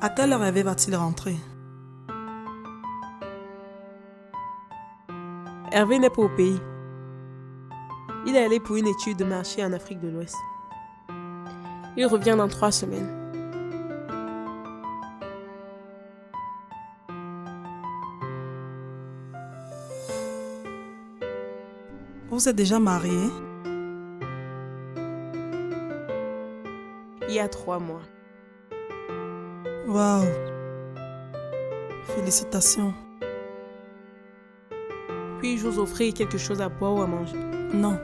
à quelle heure Hervé va-t-il rentrer? Hervé n'est pas au pays. Il est allé pour une étude de marché en Afrique de l'Ouest. Il revient dans 3 semaines. Vous êtes déjà marié? il y a 3 mois. Waouh. Félicitations. Puis-je vous offrir quelque chose à boire ou à manger? Non.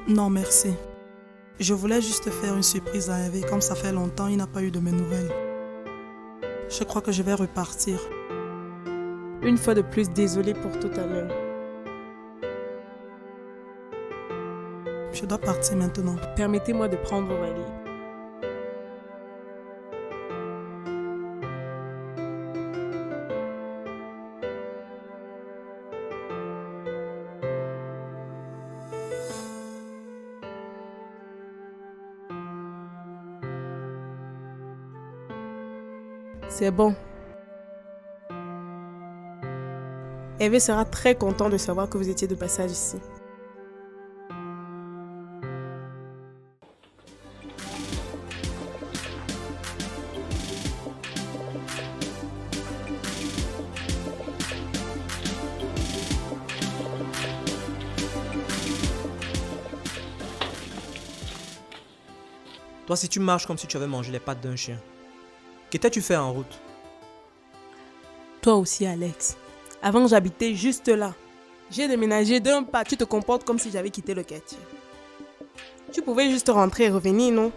Non, merci. Je voulais juste faire une surprise à Hervé. Comme ça fait longtemps, il n'a pas eu de mes nouvelles. Je crois que je vais repartir. Une fois de plus, désolé pour tout à l'heure. Je dois partir maintenant. Permettez-moi de prendre vos valises. C'est bon. Hervé sera très content de savoir que vous étiez de passage ici. Toi, si tu marches comme si tu avais mangé les pattes d'un chien, qu'étais-tu fait en route? Toi aussi, Alex. Avant, j'habitais juste là. J'ai déménagé d'un pas. Tu te comportes comme si j'avais quitté le quartier. Tu pouvais juste rentrer et revenir, non?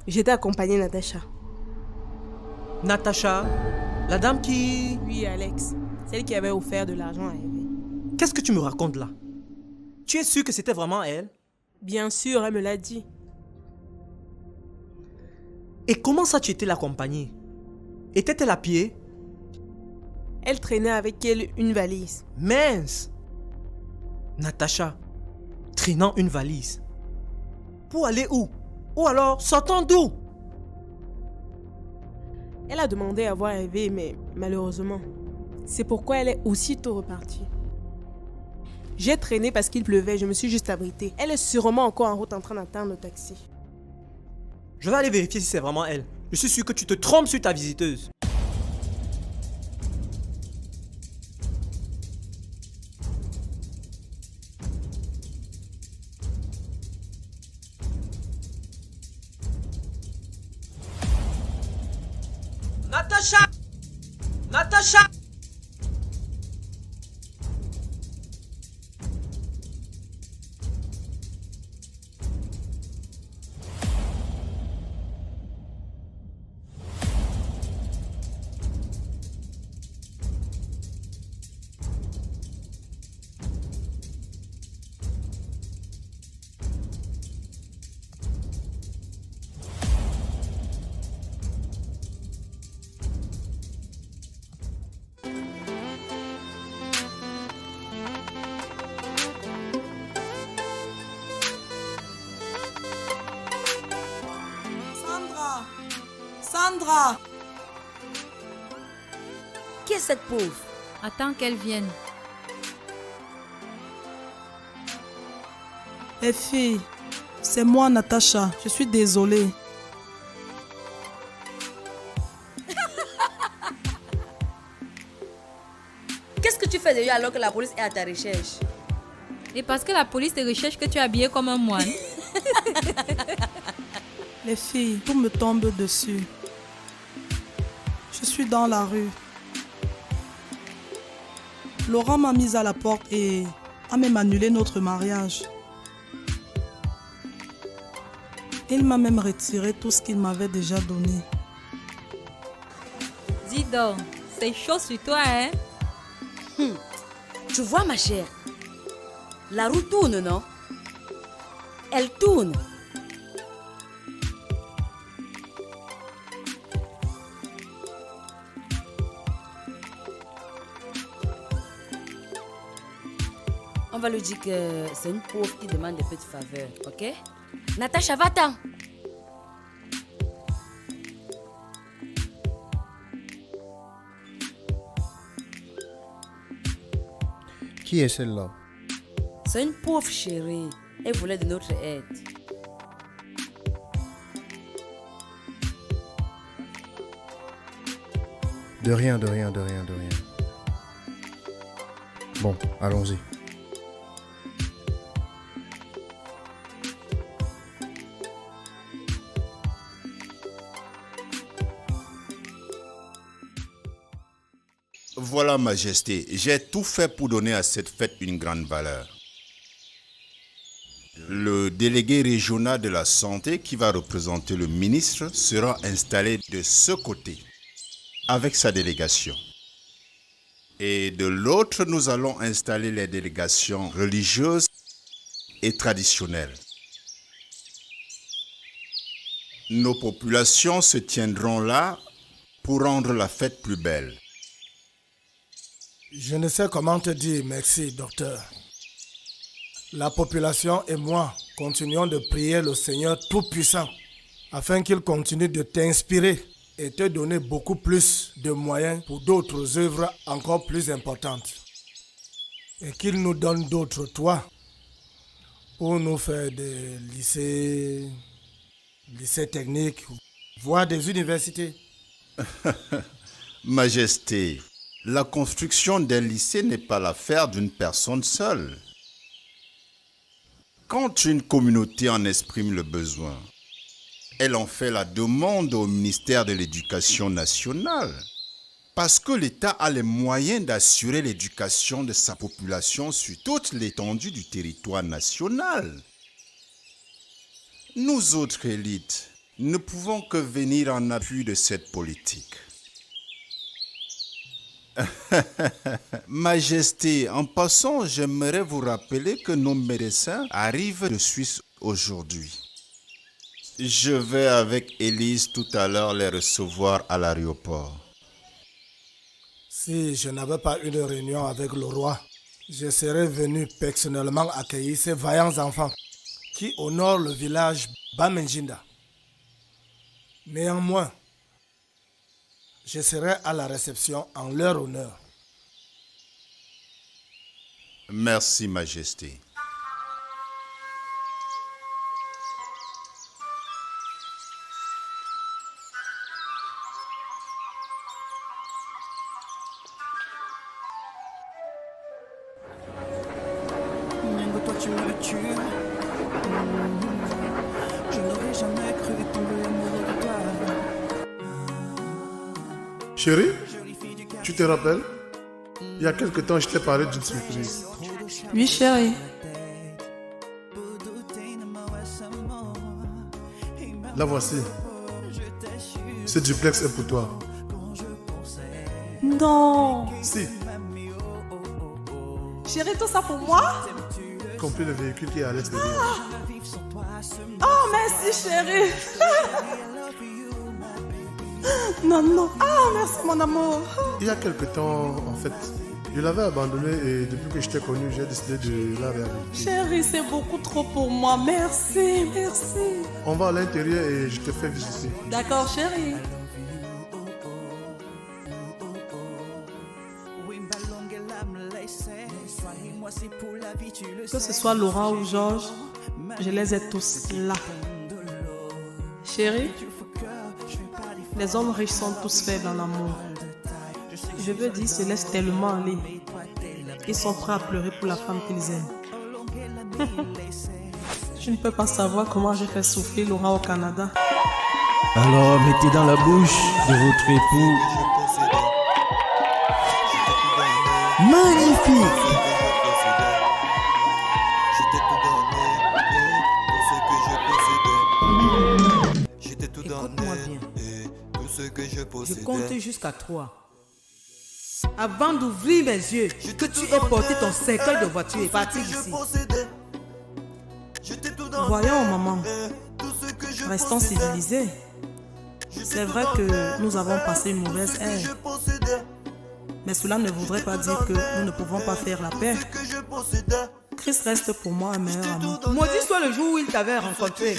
J'étais accompagnée Natacha. Natacha? La dame qui... Oui, Alex. Celle qui avait offert de l'argent à Hervé. Qu'est-ce que tu me racontes là? Tu es sûr que c'était vraiment elle? Bien sûr, elle me l'a dit. Et comment ça tu étais l'accompagnée? Était-elle à pied? Elle traînait avec elle une valise. Mince! Natacha, traînant une valise. Pour aller où? Ou alors sortant d'où? Elle a demandé à voir Hervé, mais malheureusement, c'est pourquoi elle est aussitôt repartie. J'ai traîné parce qu'il pleuvait, je me suis juste abritée. Elle est sûrement encore en route en train d'attendre le taxi. Je vais aller vérifier si c'est vraiment elle. Je suis sûr que tu te trompes sur ta visiteuse. Natacha! Natacha! Sandra! Qui est cette pauvre? Attends qu'elle vienne. Les filles, c'est moi, Natacha. Je suis désolée. Qu'est-ce que tu fais déjà alors que la police est à ta recherche? Et parce que la police te recherche que tu es habillée comme un moine. Les filles, tout me tombe dessus. Je suis dans la rue. Laurent m'a mise à la porte et a même annulé notre mariage. Il m'a même retiré tout ce qu'il m'avait déjà donné. Dis donc, c'est chaud sur toi, hein? Tu vois, ma chère, la roue tourne, non? Elle tourne. On va lui dire que c'est une pauvre qui demande des petites faveurs, ok? Natacha, va-t'en! Qui est celle-là? C'est une pauvre chérie. Elle voulait de notre aide. De rien, de rien, de rien, de rien. Bon, allons-y. Voilà, Majesté, j'ai tout fait pour donner à cette fête une grande valeur. Le délégué régional de la santé qui va représenter le ministre sera installé de ce côté, avec sa délégation. Et de l'autre, nous allons installer les délégations religieuses et traditionnelles. Nos populations se tiendront là pour rendre la fête plus belle. Je ne sais comment te dire merci, docteur. La population et moi continuons de prier le Seigneur Tout-Puissant afin qu'il continue de t'inspirer et te donner beaucoup plus de moyens pour d'autres œuvres encore plus importantes. Et qu'il nous donne d'autres toits pour nous faire des lycées techniques, voire des universités. Majesté, la construction d'un lycée n'est pas l'affaire d'une personne seule. Quand une communauté en exprime le besoin, elle en fait la demande au ministère de l'Éducation nationale. Parce que l'État a les moyens d'assurer l'éducation de sa population sur toute l'étendue du territoire national. Nous autres élites ne pouvons que venir en appui de cette politique. Majesté, en passant, j'aimerais vous rappeler que nos médecins arrivent de Suisse aujourd'hui. Je vais avec Élise tout à l'heure les recevoir à l'aéroport. Si je n'avais pas une réunion avec le roi, je serais venu personnellement accueillir ces vaillants enfants qui honorent le village Bamenjinda. Néanmoins, je serai à la réception en leur honneur. Merci, Majesté. Toi tu me tues. Je n'aurais jamais cru tomber amoureux de toi. Chérie, tu te rappelles? Il y a quelque temps, je t'ai parlé d'une surprise. Oui, chérie. La voici. Ce duplex est pour toi. Non. Si, Chérie, tout ça pour moi? compris le véhicule qui est à l'extérieur. Oh, merci, chérie. Non, non. Ah, merci, mon amour. Il y a quelque temps, en fait, je l'avais abandonné et depuis que je t'ai connu, j'ai décidé de la réhabiliter. Chérie, c'est beaucoup trop pour moi. Merci, merci. On va à l'intérieur et je te fais visiter. D'accord, chérie. Que ce soit Laura ou Georges, je les ai tous là. Chérie, les hommes riches sont tous faibles en amour. Je veux dire, ils se laissent tellement aller. Ils sont prêts à pleurer pour la femme qu'ils aiment. Je ne peux pas savoir comment j'ai fait souffrir Laura au Canada. Alors, mettez dans la bouche de votre époux. Magnifique! Écoute-moi bien. Je compte jusqu'à 3. Avant d'ouvrir mes yeux, que tu aies porté ton cercueil de voiture et parti d'ici. Voyons, maman. Restons civilisés. C'est vrai que nous avons passé une mauvaise ère. Mais cela ne voudrait pas dire que nous ne pouvons pas faire la paix. Chris reste pour moi un meilleur ami. Maudit soit le jour où il t'avait rencontré.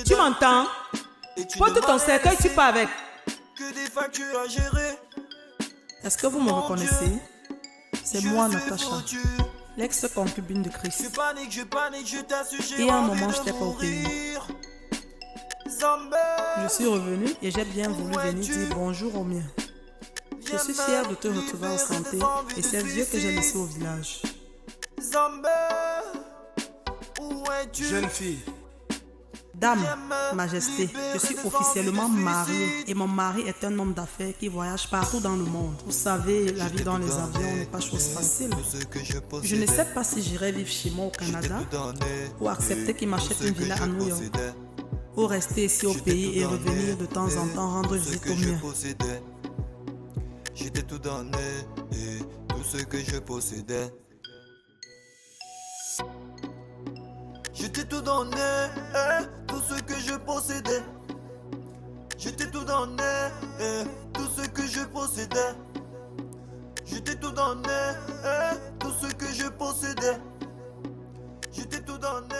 Tu m'entends? Porte ton cercueil, tu pars avec. Est-ce que vous me reconnaissez? C'est moi, Natacha, l'ex-concubine de Chris. Et à un moment, je n'étais pas au pays. Je suis revenue et j'ai bien voulu venir dire bonjour aux miens. Je suis fière de te retrouver en santé et ces vieux que j'ai laissés au village. Jeune fille, Dame, Majesté, je suis officiellement mariée et mon mari est un homme d'affaires qui voyage partout dans le monde. Vous savez, la vie dans les avions n'est pas chose facile. Je ne sais pas si j'irai vivre chez moi au Canada ou accepter qu'il m'achète une villa à New York ou rester ici au pays et revenir de temps en temps rendre visite aux miens. J'étais tout donné et tout ce que je possédais. J'étais tout donné et tout ce que je possédais. J'étais tout donné et tout ce que je possédais. J'étais tout donné et tout ce que je possédais. J'étais tout donné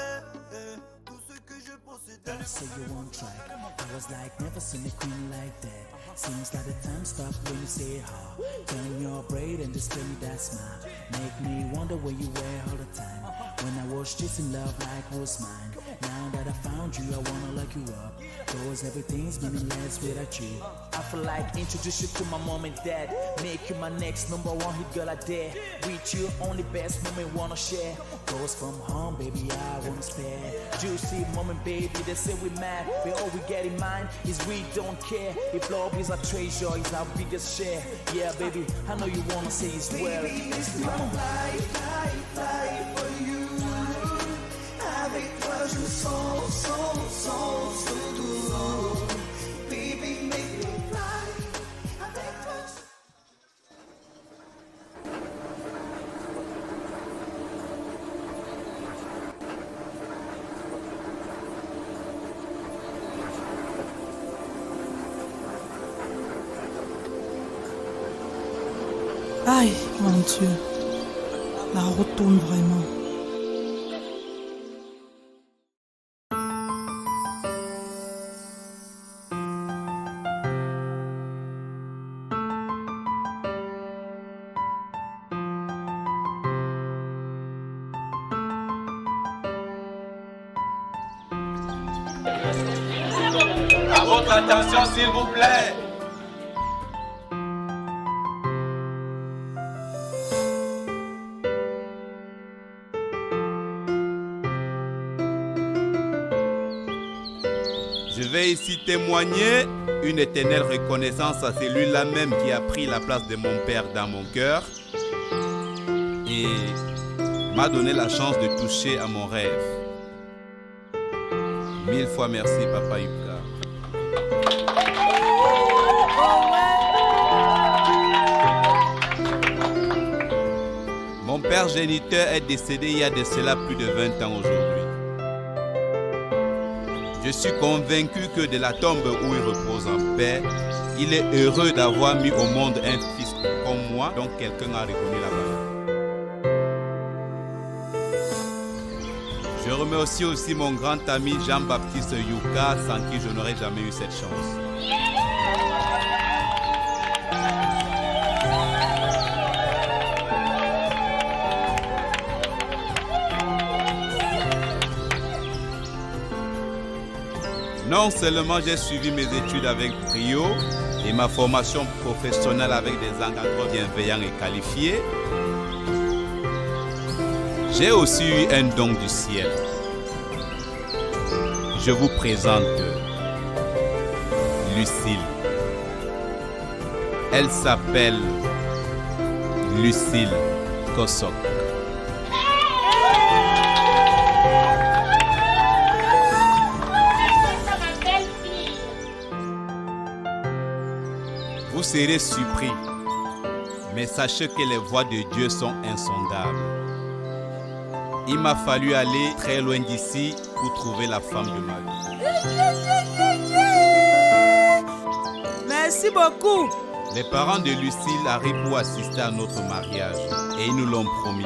et tout ce que je possédais. Say you one track. I was like, never seen a queen like that. Seems like the time stopped when you say ha. Turn your braid and display that smile. Make me wonder where you were all the time. When I was chasing love like was mine. Now that I found you, I wanna lock you up. Cause everything's meaningless without you. I feel like introduce you to my mom and dad. Make you my next number one hit girl I dare. With you, only best moment wanna share. Cause from home, baby, I wanna spare. Juicy moment, baby, they say we mad. But all we get in mind is we don't care. If love is a treasure, it's our biggest share. Yeah, baby, I know you wanna say it's well. Baby, it's my life for you. Avec toi, je sens doux. Baby, make me fly. Avec toi. Aïe, mon Dieu. La route tourne vraiment. À votre attention, s'il vous plaît. Je vais ici témoigner une éternelle reconnaissance à celui-là même qui a pris la place de mon père dans mon cœur et m'a donné la chance de toucher à mon rêve. 1000 fois merci, Papa Yuka. Mon père géniteur est décédé il y a de cela plus de 20 ans aujourd'hui. Je suis convaincu que de la tombe où il repose en paix, il est heureux d'avoir mis au monde un fils comme moi, dont quelqu'un a reconnu la valeur. Je remercie aussi mon grand ami Jean-Baptiste Yuka, sans qui je n'aurais jamais eu cette chance. Non seulement j'ai suivi mes études avec brio et ma formation professionnelle avec des encadreurs bienveillants et qualifiés, j'ai aussi eu un don du ciel. Je vous présente Lucille. Elle s'appelle Lucille Kosok. Vous serez surpris, mais sachez que les voies de Dieu sont insondables. Il m'a fallu aller très loin d'ici pour trouver la femme de ma vie. Merci beaucoup. Les parents de Lucille arrivent pour assister à notre mariage et ils nous l'ont promis.